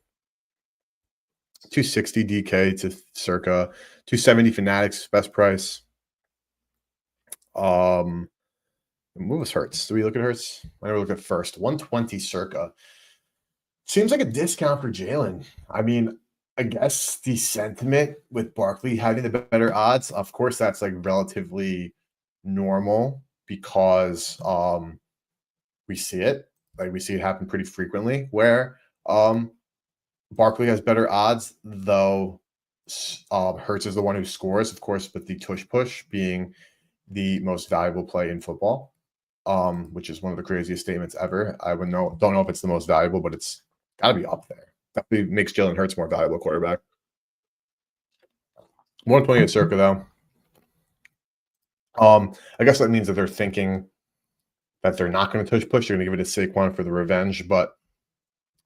[SPEAKER 1] 260 DK to circa 270 Fanatics, best price. Um, what was Hertz? Do we look at Hertz? I never look at first. 120 circa. Seems like a discount for Jalen. I mean, I guess the sentiment with Barkley having the better odds, of course, that's like relatively normal because we see it. Like we see it happen pretty frequently where Barkley has better odds, though Hertz is the one who scores, of course, with the tush push being the most valuable play in football, which is one of the craziest statements ever. I would know, don't know if it's the most valuable, but it's got to be up there. That makes Jalen Hurts more valuable quarterback. 128 circa though. I guess that means that they're thinking that they're not going to tush push. They're going to give it to Saquon for the revenge. But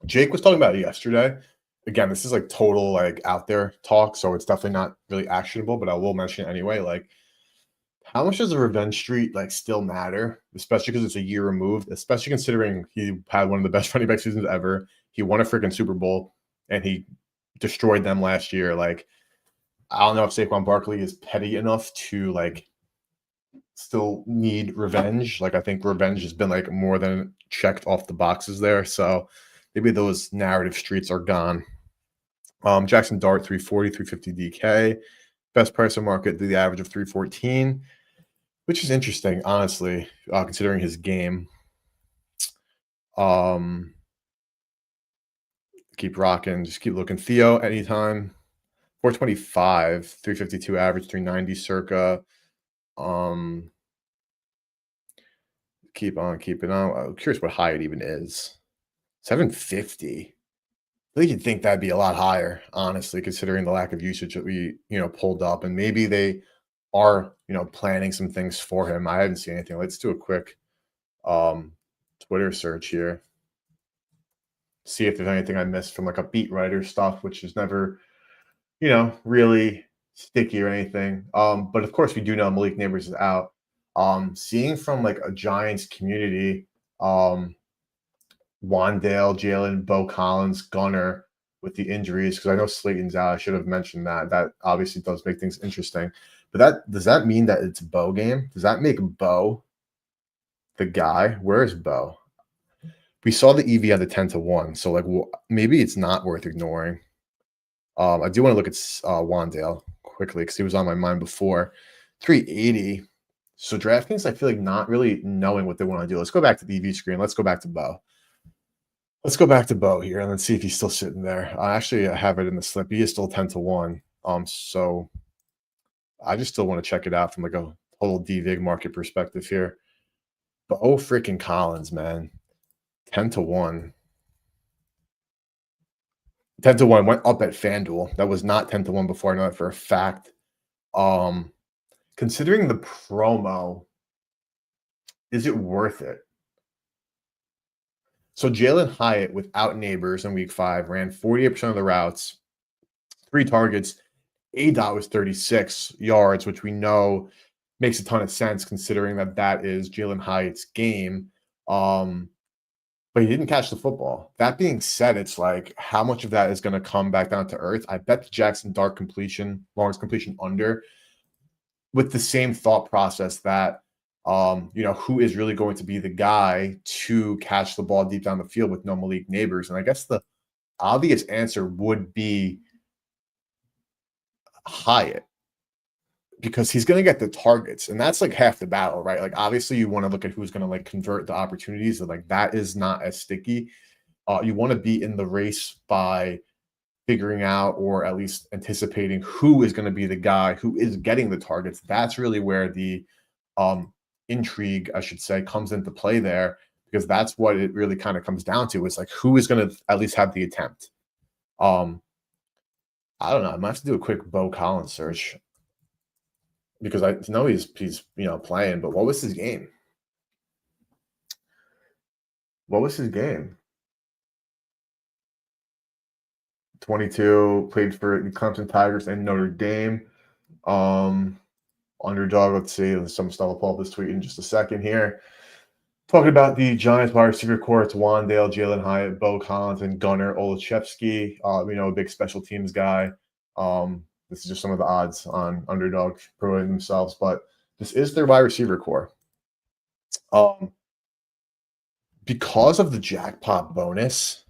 [SPEAKER 1] Jake was talking about it yesterday. Again, this is like total like out there talk, so it's definitely not really actionable. But I will mention it anyway. Like, how much does the revenge streak like still matter, especially because it's a year removed, especially considering he had one of the best running back seasons ever. He won a freaking Super Bowl and he destroyed them last year. Like, I don't know if Saquon Barkley is petty enough to like still need revenge. Like, I think revenge has been like more than checked off the boxes there. So maybe those narrative streets are gone. Jackson Dart 340, 350 DK. Best price on market, the average of 314. Which is interesting, honestly, considering his game. Um, keep rocking, just keep looking. Theo, anytime. 425, 352 average, 390 circa. Um, keep on keeping on. I'm curious what high it even is. 750. I think you'd think that'd be a lot higher, honestly, considering the lack of usage that we, pulled up. And maybe they are, planning some things for him. I haven't seen anything. Let's do a quick um Twitter search here. See if there's anything I missed from like a beat writer stuff, which is never, really sticky or anything. But of course we do know Malik Neighbors is out. Seeing from like a Giants community, um, Wandale, Jalen, Bo Collins, Gunner with the injuries, because I know Slayton's out. I should have mentioned that. That obviously does make things interesting. But that does that mean that it's Bo game? Does that make Bo the guy? Where is Bo? We saw the EV on the 10-1, so like maybe it's not worth ignoring. I do want to look at Wandale quickly because he was on my mind before. 380. So DraftKings, I feel like not really knowing what they want to do. Let's go back to the EV screen. Let's go back to Bo. Let's go back to Bo here and let's see if he's still sitting there. Actually, I have it in the slip. He is still 10-1. So I just still want to check it out from like a total DVIG market perspective here. Bo freaking Collins, man. 10-1. 10-1 went up at FanDuel. That was not 10-1 before. I know that for a fact. Considering the promo, is it worth it? So Jalen Hyatt without Neighbors in week 5 ran 48% of the routes, 3 targets. ADOT was 36 yards, which we know makes a ton of sense considering that is Jalen Hyatt's game. But he didn't catch the football. That being said, it's like how much of that is going to come back down to earth? I bet the Jackson Dart completion, longest completion under, with the same thought process that, who is really going to be the guy to catch the ball deep down the field with no Malik Neighbors? And I guess the obvious answer would be Hyatt because he's going to get the targets. And that's like half the battle, right? Like, obviously, you want to look at who's going to like convert the opportunities. And like that is not as sticky. You want to be in the race by figuring out or at least anticipating who is going to be the guy who is getting the targets. That's really where the intrigue, I should say, comes into play there, because that's what it really kind of comes down to. Is like who is going to at least have the attempt. I don't know. I might have to do a quick Bo Collins search because I know he's playing, but what was his game? What was his game? 22, played for the Clemson Tigers and Notre Dame. Underdog, let's see. There's some stuff. I'll pull up this tweet in just a second here. Talking about the Giants wide receiver core, it's Wandale, Jalen Hyatt, Bo Collins, and Gunnar Olszewski. A big special teams guy. This is just some of the odds on Underdog promoting themselves. But This is their wide receiver core. Um, because of the jackpot bonus,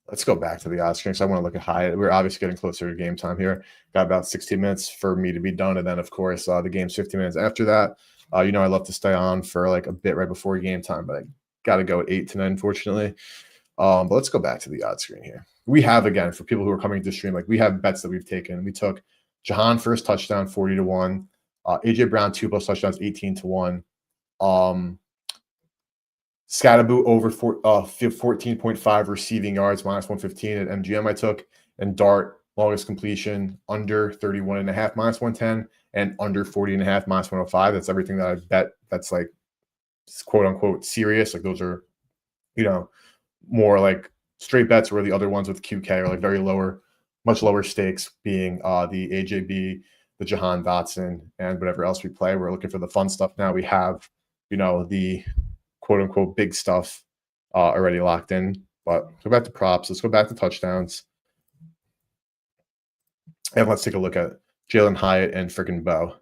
[SPEAKER 1] let's go back to the odds screen because I want to look at Hyatt. We're obviously getting closer to game time here. Got about 16 minutes for me to be done, and then of course the game's 15 minutes after that. I love to stay on for like a bit right before game time, but I got to go at 8 to 9, unfortunately. But let's go back to the odds screen here. We have, again, for people who are coming to stream, like we have bets that we've taken. We took Jahan first touchdown 40 to 1, AJ Brown 2+ touchdowns 18 to 1. Scatterboo over 14.5 receiving yards -115 at MGM I took, and Dart longest completion under 31.5 -110, and under 40.5 -105. That's everything that I bet that's like quote unquote serious. Like those are, more like straight bets, where the other ones with QK are like very lower, much lower stakes, being the AJB, the Jahan Dotson, and whatever else we play. We're looking for the fun stuff now. We have, the quote unquote big stuff already locked in. But go back to props. Let's go back to touchdowns. And let's take a look at Jalen Hyatt and freaking Bo.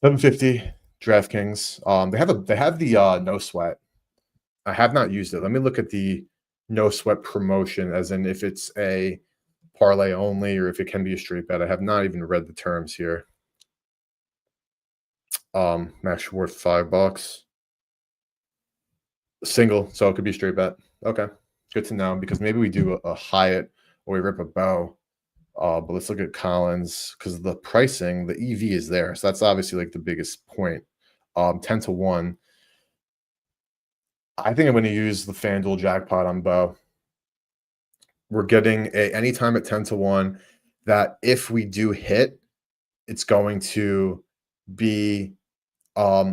[SPEAKER 1] 750 DraftKings. They have the no sweat. I have not used it. Let me look at the no sweat promotion, as in if it's a parlay only or if it can be a straight bet. I have not even read the terms here. Max worth $5. Single, so it could be a straight bet. Okay, good to know, because maybe we do a Hyatt or we rip a Bow. But let's look at Collins, because the pricing, the EV is there, so that's obviously like the biggest point. 10 to 1. I think I'm going to use the FanDuel jackpot on Bow. We're getting anytime at 10 to 1 that if we do hit, it's going to be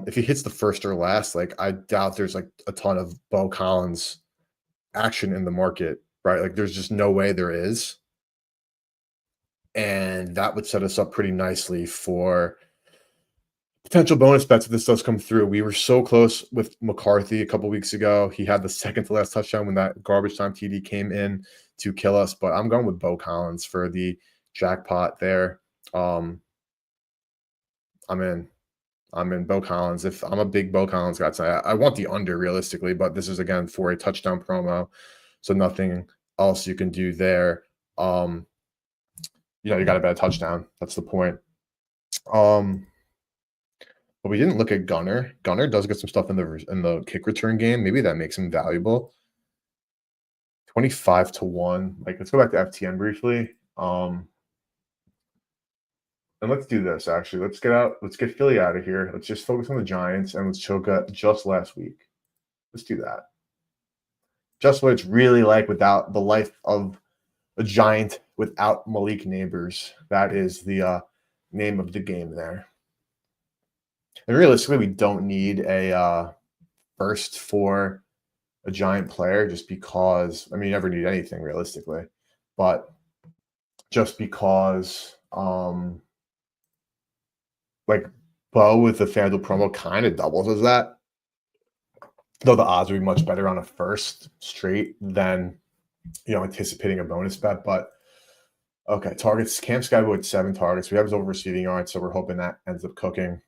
[SPEAKER 1] if he hits the first or last, like I doubt there's like a ton of Bo Collins action in the market, right? Like there's just no way there is. And that would set us up pretty nicely for potential bonus bets if this does come through. We were so close with McCarthy a couple weeks ago. He had the second to last touchdown when that garbage time TD came in to kill us. But I'm going with Bo Collins for the jackpot there. I'm in Bo Collins. If I'm a big Bo Collins guy, I want the under realistically, but this is again for a touchdown promo, so nothing else you can do there. You got to bet a touchdown. That's the point. But we didn't look at Gunner. Gunner does get some stuff in the kick return game. Maybe that makes him valuable. 25 to 1. Like, let's go back to FTN briefly. And let's do this, actually. Let's get Philly out of here. Let's just focus on the Giants, and let's choke up just last week. Let's do that. Just what it's really like without the life of a Giant without Malik Neighbors. That is the name of the game there. And realistically, we don't need a first for a Giant player, just because, you never need anything realistically, but just because like Bo with the FanDuel promo kind of doubles as that, though the odds would be much better on a first straight than anticipating a bonus bet. But okay, targets. Cam Skyway with 7 targets. We have his over receiving yards, so we're hoping that ends up cooking.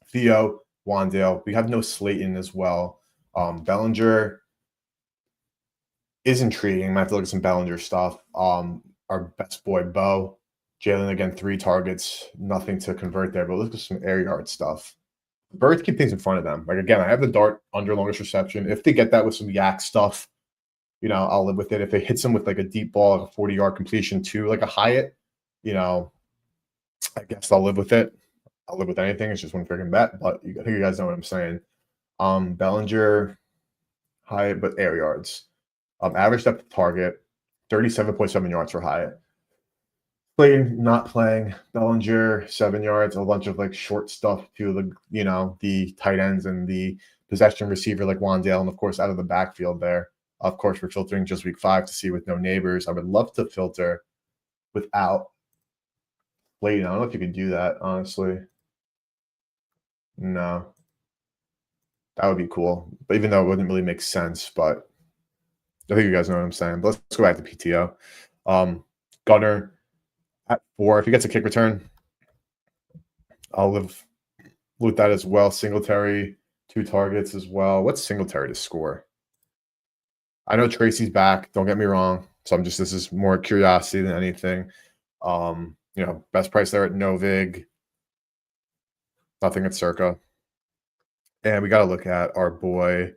[SPEAKER 1] Theo, Wandale. We have no Slayton as well. Bellinger is intriguing. I might have to look at some Bellinger stuff. Our best boy, Bo. Jalen, again, 3 targets. Nothing to convert there, but look at some air yard stuff. Birds keep things in front of them. Like, again, I have the Dart under longest reception. If they get that with some yak stuff, I'll live with it. If it hits them with like a deep ball, like a 40-yard completion to like a Hyatt, I guess I'll live with it. I'll live with anything. It's just one freaking bet, but I think you guys know what I'm saying. Bellinger, Hyatt, but air yards. Average depth of target, 37.7 yards for Hyatt. Slayton not playing. Bellinger 7 yards. A bunch of like short stuff to the tight ends and the possession receiver like Wandale, and of course out of the backfield there. Of course, we're filtering just week 5 to see with no Neighbors. I would love to filter without Slayton. I don't know if you could do that, honestly. No. That would be cool. But even though it wouldn't really make sense, but I think you guys know what I'm saying. But let's go back to PTO. Gunner at 4. If he gets a kick return, I'll live with that as well. Singletary, 2 targets as well. What's Singletary to score? I know Tracy's back, don't get me wrong. So I'm just this is more curiosity than anything. Best price there at Novig, nothing at Circa. And we gotta look at our boy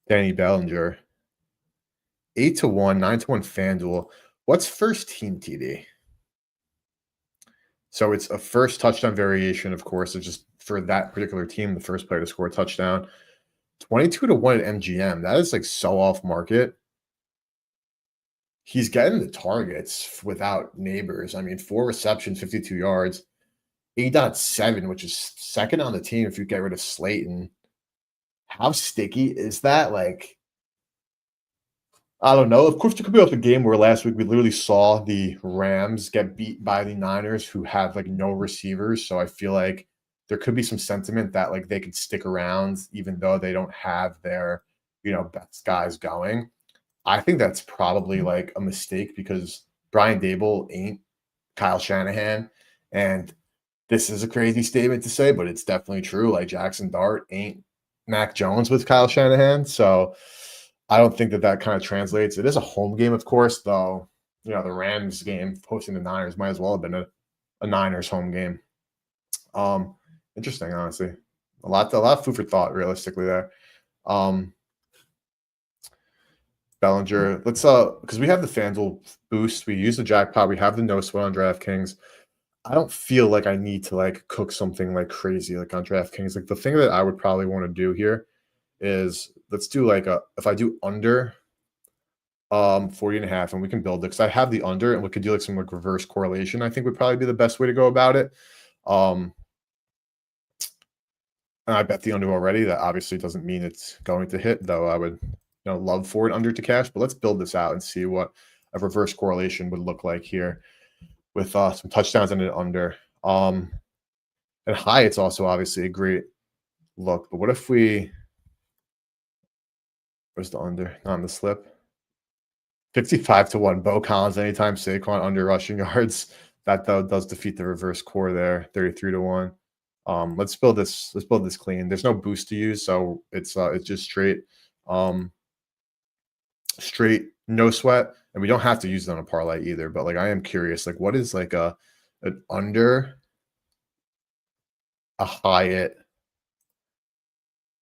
[SPEAKER 1] Danny Bellinger. 8-1, 9-1 FanDuel. What's first team TD? So it's a first touchdown variation, of course. It's just for that particular team, the first player to score a touchdown. 22-1 at MGM. That is like so off market. He's getting the targets without Neighbors. I mean, 4 receptions, 52 yards, 8.7, which is second on the team if you get rid of Slayton. How sticky is that? Like, I don't know. Of course, there could be up a game where last week we literally saw the Rams get beat by the Niners, who have like no receivers. So I feel like there could be some sentiment that like they could stick around even though they don't have their best guys going. I think that's probably like a mistake because Brian Dable ain't Kyle Shanahan, and this is a crazy statement to say, but it's definitely true. Like Jackson Dart ain't Mac Jones with Kyle Shanahan, so I don't think that that kind of translates. It is a home game, of course, though. The Rams game hosting the Niners might as well have been a Niners home game. Um, Interesting, honestly. A lot of food for thought, realistically there. Um, Bellinger, let's because we have the FanDuel boost, we use the jackpot, we have the no sweat on DraftKings. I don't feel like I need to like cook something like crazy like on DraftKings. Like the thing that I would probably want to do here is let's do like if I do under 40.5 and we can build it because I have the under and we could do like some like reverse correlation, I think would probably be the best way to go about it. Um and I bet the under already. That obviously doesn't mean it's going to hit, though I would love for it under to cash, but let's build this out and see what a reverse correlation would look like here with some touchdowns and an under. And high, it's also obviously a great look. But what if where's the under? Not on the slip. 55-1. Bo Collins anytime Saquon under rushing yards. That though does defeat the reverse core there. 33-1. Let's build this. Let's build this clean. There's no boost to use, so it's just straight no sweat, and we don't have to use it on a parlay either. But like I am curious, like what is like an under a Hyatt.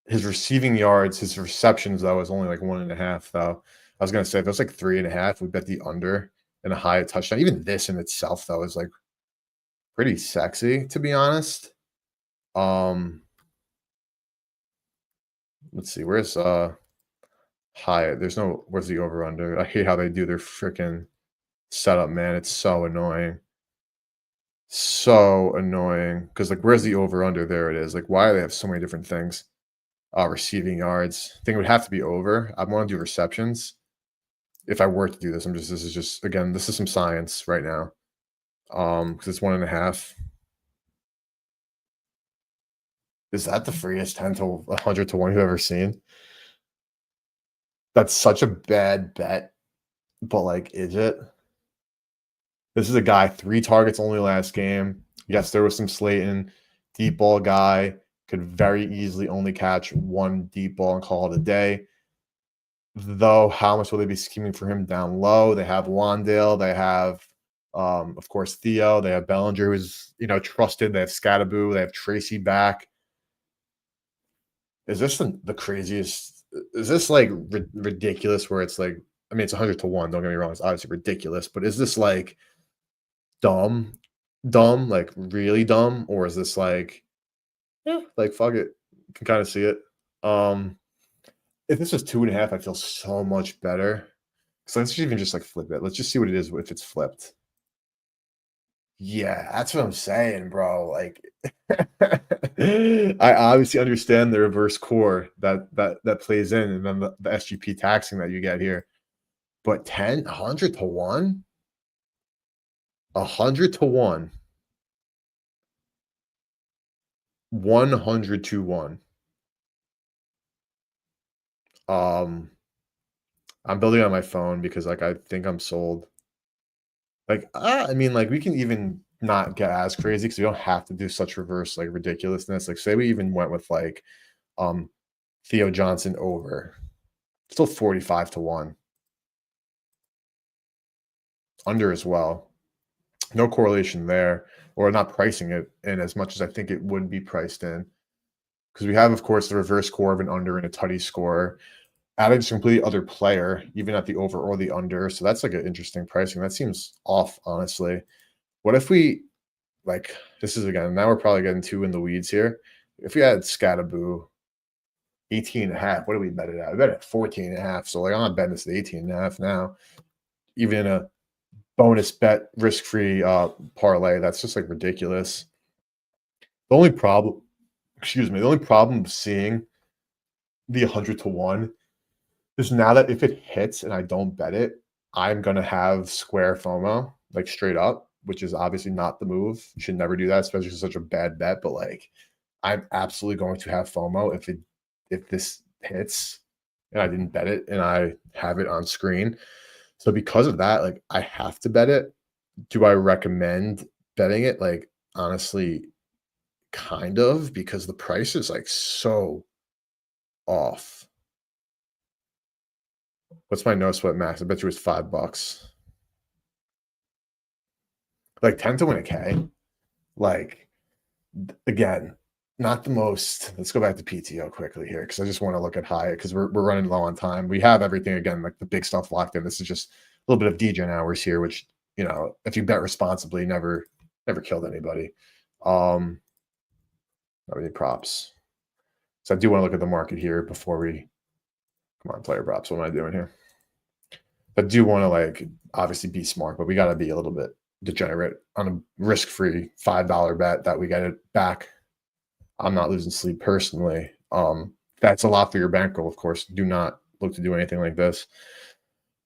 [SPEAKER 1] His receiving yards, his receptions though is only like 1.5 though. I was gonna say if it was like 3.5, we bet the under and a Hyatt touchdown. Even this in itself though is like pretty sexy to be honest. Um, let's see, where's Hyatt? Where's the over under? I hate how they do their freaking setup, man. It's so annoying. So annoying. Because like where's the over under? There it is. Like, why do they have so many different things? Receiving yards. I think it would have to be over. I want to do receptions. If I were to do this, this is just again, this is some science right now. Because it's 1.5. Is that the freest 10 to 100-1 you've ever seen? That's such a bad bet, but like, is it? This is a guy, 3 targets only last game. Yes, there was some Slayton, deep ball guy, could very easily only catch 1 deep ball and call it a day. Though, how much will they be scheming for him down low? They have Wandale, they have, of course, Theo, they have Bellinger, who's trusted. They have Scattaboo, they have Tracy back. Is this the craziest? Is this like ridiculous? Where it's like, I mean, it's 100-1. Don't get me wrong; it's obviously ridiculous. But is this like dumb, like really dumb, or is this like, yeah, like fuck it, you can kind of see it. If this was 2.5, I feel so much better. So let's even just like flip it. Let's just see what it is if it's flipped. Yeah, that's what I'm saying, bro. Like, I obviously understand the reverse core that plays in, and then the SGP taxing that you get here. But 100-1, 100-1, 100-1. I'm building on my phone because like I think I'm sold. Like, I mean, like we can even not get as crazy because we don't have to do such reverse like ridiculousness. Like say we even went with like Theo Johnson over. Still 45 to 1. Under as well. No correlation there, or not pricing it in as much as I think it would be priced in. Because we have, of course, the reverse core of an under and a tutty score. Adding a completely other player, even at the over or the under. So that's like an interesting pricing. That seems off, honestly. What if we like this is again, now we're probably getting too in the weeds here. If we had Scattaboo 18 and a half, what do we bet it at? I bet it at 14 and a half. So like I'm not betting this at 18 and a half now. Even a bonus bet risk-free parlay, that's just like ridiculous. The only problem, the only problem seeing the 100 to 1 is now that if it hits and I don't bet it, I'm gonna have square FOMO, like straight up, which is obviously not the move. You should never do that, especially for such a bad bet. But like, I'm absolutely going to have FOMO if this hits and I didn't bet it and I have it on screen. So because of that, like I have to bet it. Do I recommend betting it? Like honestly, kind of, because the price is like so off. What's my no sweat max? I bet you it's $5. Like 10 to win a K. Like again, not the most. Let's go back to PTO quickly here because I just want to look at Hyatt because we're running low on time. We have everything again, like the big stuff locked in. This is just a little bit of degen hours here, which if you bet responsibly, never killed anybody. Not any props. So I do want to look at the market here before we come on, player props. What am I doing here? I do want to like obviously be smart, but we got to be a little bit degenerate on a risk-free $5 bet that we get it back. I'm not losing sleep personally. That's a lot for your bankroll, of course. Do not look to do anything like this.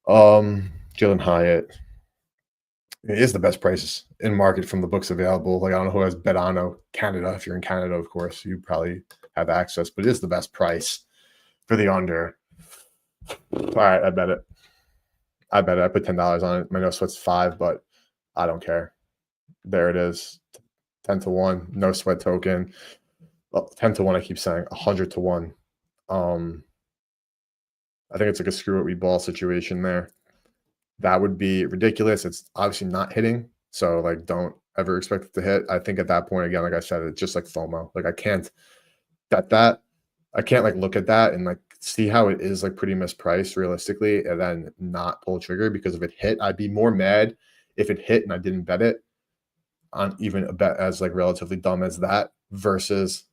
[SPEAKER 1] Jalen Hyatt. It is the best prices in market from the books available. Like I don't know who has Betano Canada. If you're in Canada, of course, you probably have access, but it is the best price for the under. All right, I bet it. I put $10 on it. My no sweat's 5, but I don't care. There it is. 10 to 1, no sweat token. Well, 10 to 1, I keep saying 100 to 1. I think it's like a screw it we ball situation there. That would be ridiculous. It's obviously not hitting. So like don't ever expect it to hit. I think at that point, again, like I said, it's just like FOMO. Like I can't bet that. I can't like look at that and like see how it is like pretty mispriced realistically and then not pull a trigger, because if it hit, I'd be more mad if it hit and I didn't bet it on even a bet as like relatively dumb as that versus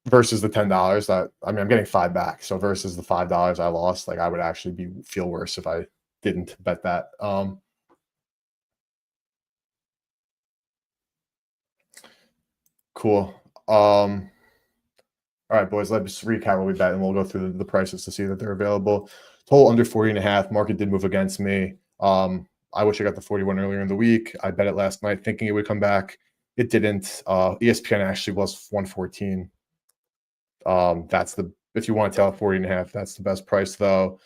[SPEAKER 1] versus the $10 that I'm getting 5 back. So versus the $5 I lost, like I would actually feel worse if I didn't bet that. Cool. All right, boys, let's recap what we bet and we'll go through the prices to see that they're available. Total under 40.5. Market did move against me. I wish I got the 41 earlier in the week. I bet it last night thinking it would come back. It didn't. ESPN actually was 114. That's if you want to tell 40.5, that's the best price though.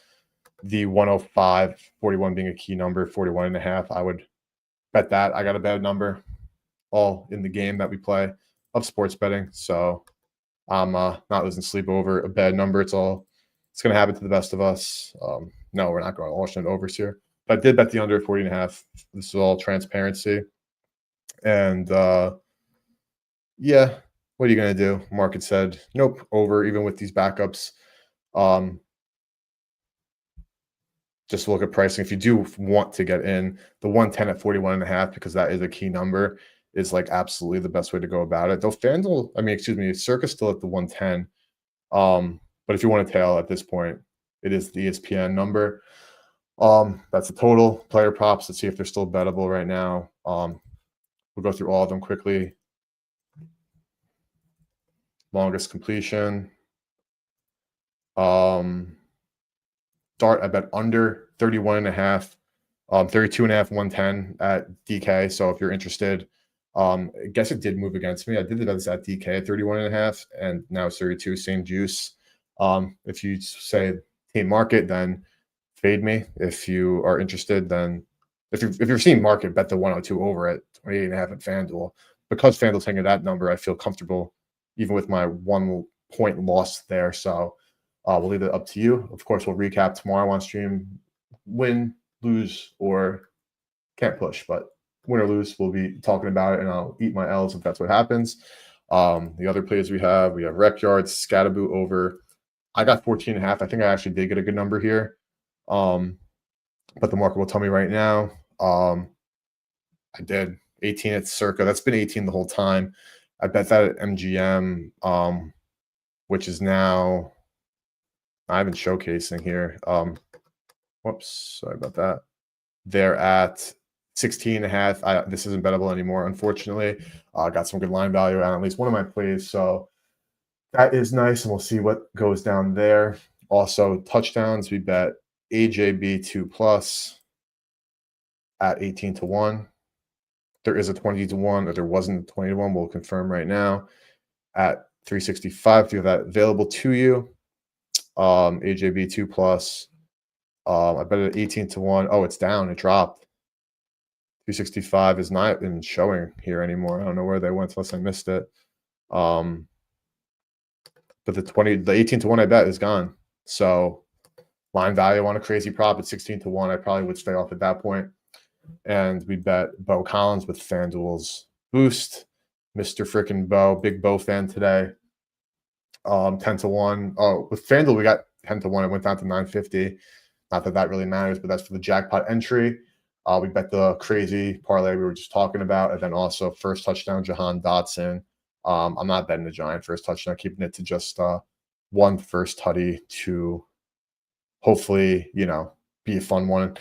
[SPEAKER 1] The 105, 41 being a key number, 41.5, I would bet that. I got a bad number all in the game that we play of sports betting. So I'm not losing sleep over a bad number. It's going to happen to the best of us. No, we're not going to alternate overs here. But I did bet the under 40.5. This is all transparency. And yeah, what are you going to do? Market said, nope, over, even with these backups. Just look at pricing. If you do want to get in, the 110 at 41.5, because that is a key number, is like absolutely the best way to go about it. Though Circa's still at the 110. But if you want to tail at this point, it is the ESPN number. That's the total. Player props, let's see if they're still bettable right now. We'll go through all of them quickly. Longest completion. Dart, I bet under 31.5, 32.5, 110 at DK. So if you're interested, I guess it did move against me. I did the bets at DK at 31.5, and now it's 32, same juice. If you say team market, then fade me. If you are interested, then if you're seeing market, bet the 102 over at 28.5 at FanDuel. Because FanDuel's hanging that number, I feel comfortable even with my 1 point loss there. So we'll leave it up to you. Of course, we'll recap tomorrow on stream. Win, lose, or can't push, but win or lose, we'll be talking about it, and I'll eat my L's if that's what happens. The other plays we have Rec Yards, Scattaboo over. I got 14.5. I think I actually did get a good number here. But the market will tell me right now. I did 18 at Circa. That's been 18 the whole time. I bet that at MGM, which is now I've been showcasing here. Whoops, sorry about that. They're at 16.5. This isn't bettable anymore, unfortunately. I got some good line value on at least one of my plays, so that is nice, and we'll see what goes down there. Also, touchdowns, we bet AJB 2+ at 18-1. There is a 20-1, or there wasn't a 20-1. We'll confirm right now at 365. You have that available to you. AJB 2+. I bet it at 18-1. Oh, it's down. It dropped. 365 is not even showing here anymore. I don't know where they went unless I missed it. But the 18-1 I bet is gone. So line value on a crazy prop at 16-1, I probably would stay off at that point. And we bet Bo Collins with FanDuel's boost. Mr. Freaking Bo, big Bo fan today. 10-1. Oh, with FanDuel, we got 10-1. It went down to 950. Not that really matters, but that's for the jackpot entry. We bet the crazy parlay we were just talking about, and then also first touchdown, Jahan Dotson. I'm not betting the Giant first touchdown, keeping it to just one first tutty to hopefully, be a fun one.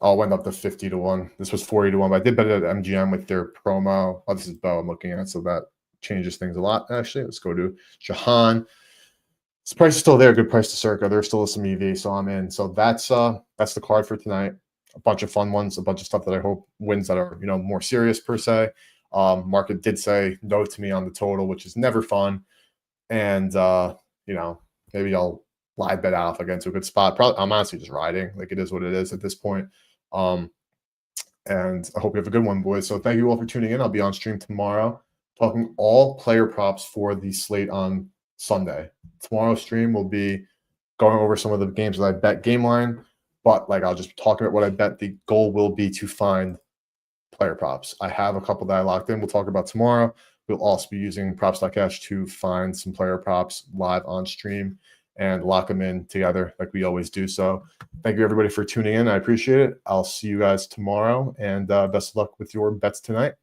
[SPEAKER 1] I'll went up to 50-1. This was 40-1, but I did bet it at MGM with their promo. Oh, this is Bo I'm looking at, so that changes things a lot, actually. Let's go to Jahan. This price is still there. Good price to Circa. There's still some EV, so I'm in. So that's the card for tonight. A bunch of fun ones, a bunch of stuff that I hope wins that are more serious per se. Market did say no to me on the total, which is never fun. And maybe I'll live bet out if I get into a good spot. Probably I'm honestly just riding. Like, it is what it is at this point. And I hope you have a good one, boys. So thank you all for tuning in. I'll be on stream tomorrow talking all player props for the slate on Sunday. Tomorrow's stream will be going over some of the games that I bet game line, but I'll just talk about what I bet. The goal will be to find player props. I have a couple that I locked in. We'll talk about tomorrow. We'll also be using props.cash to find some player props live on stream and lock them in together like we always do. So thank you, everybody, for tuning in. I appreciate it. I'll see you guys tomorrow, and best of luck with your bets tonight.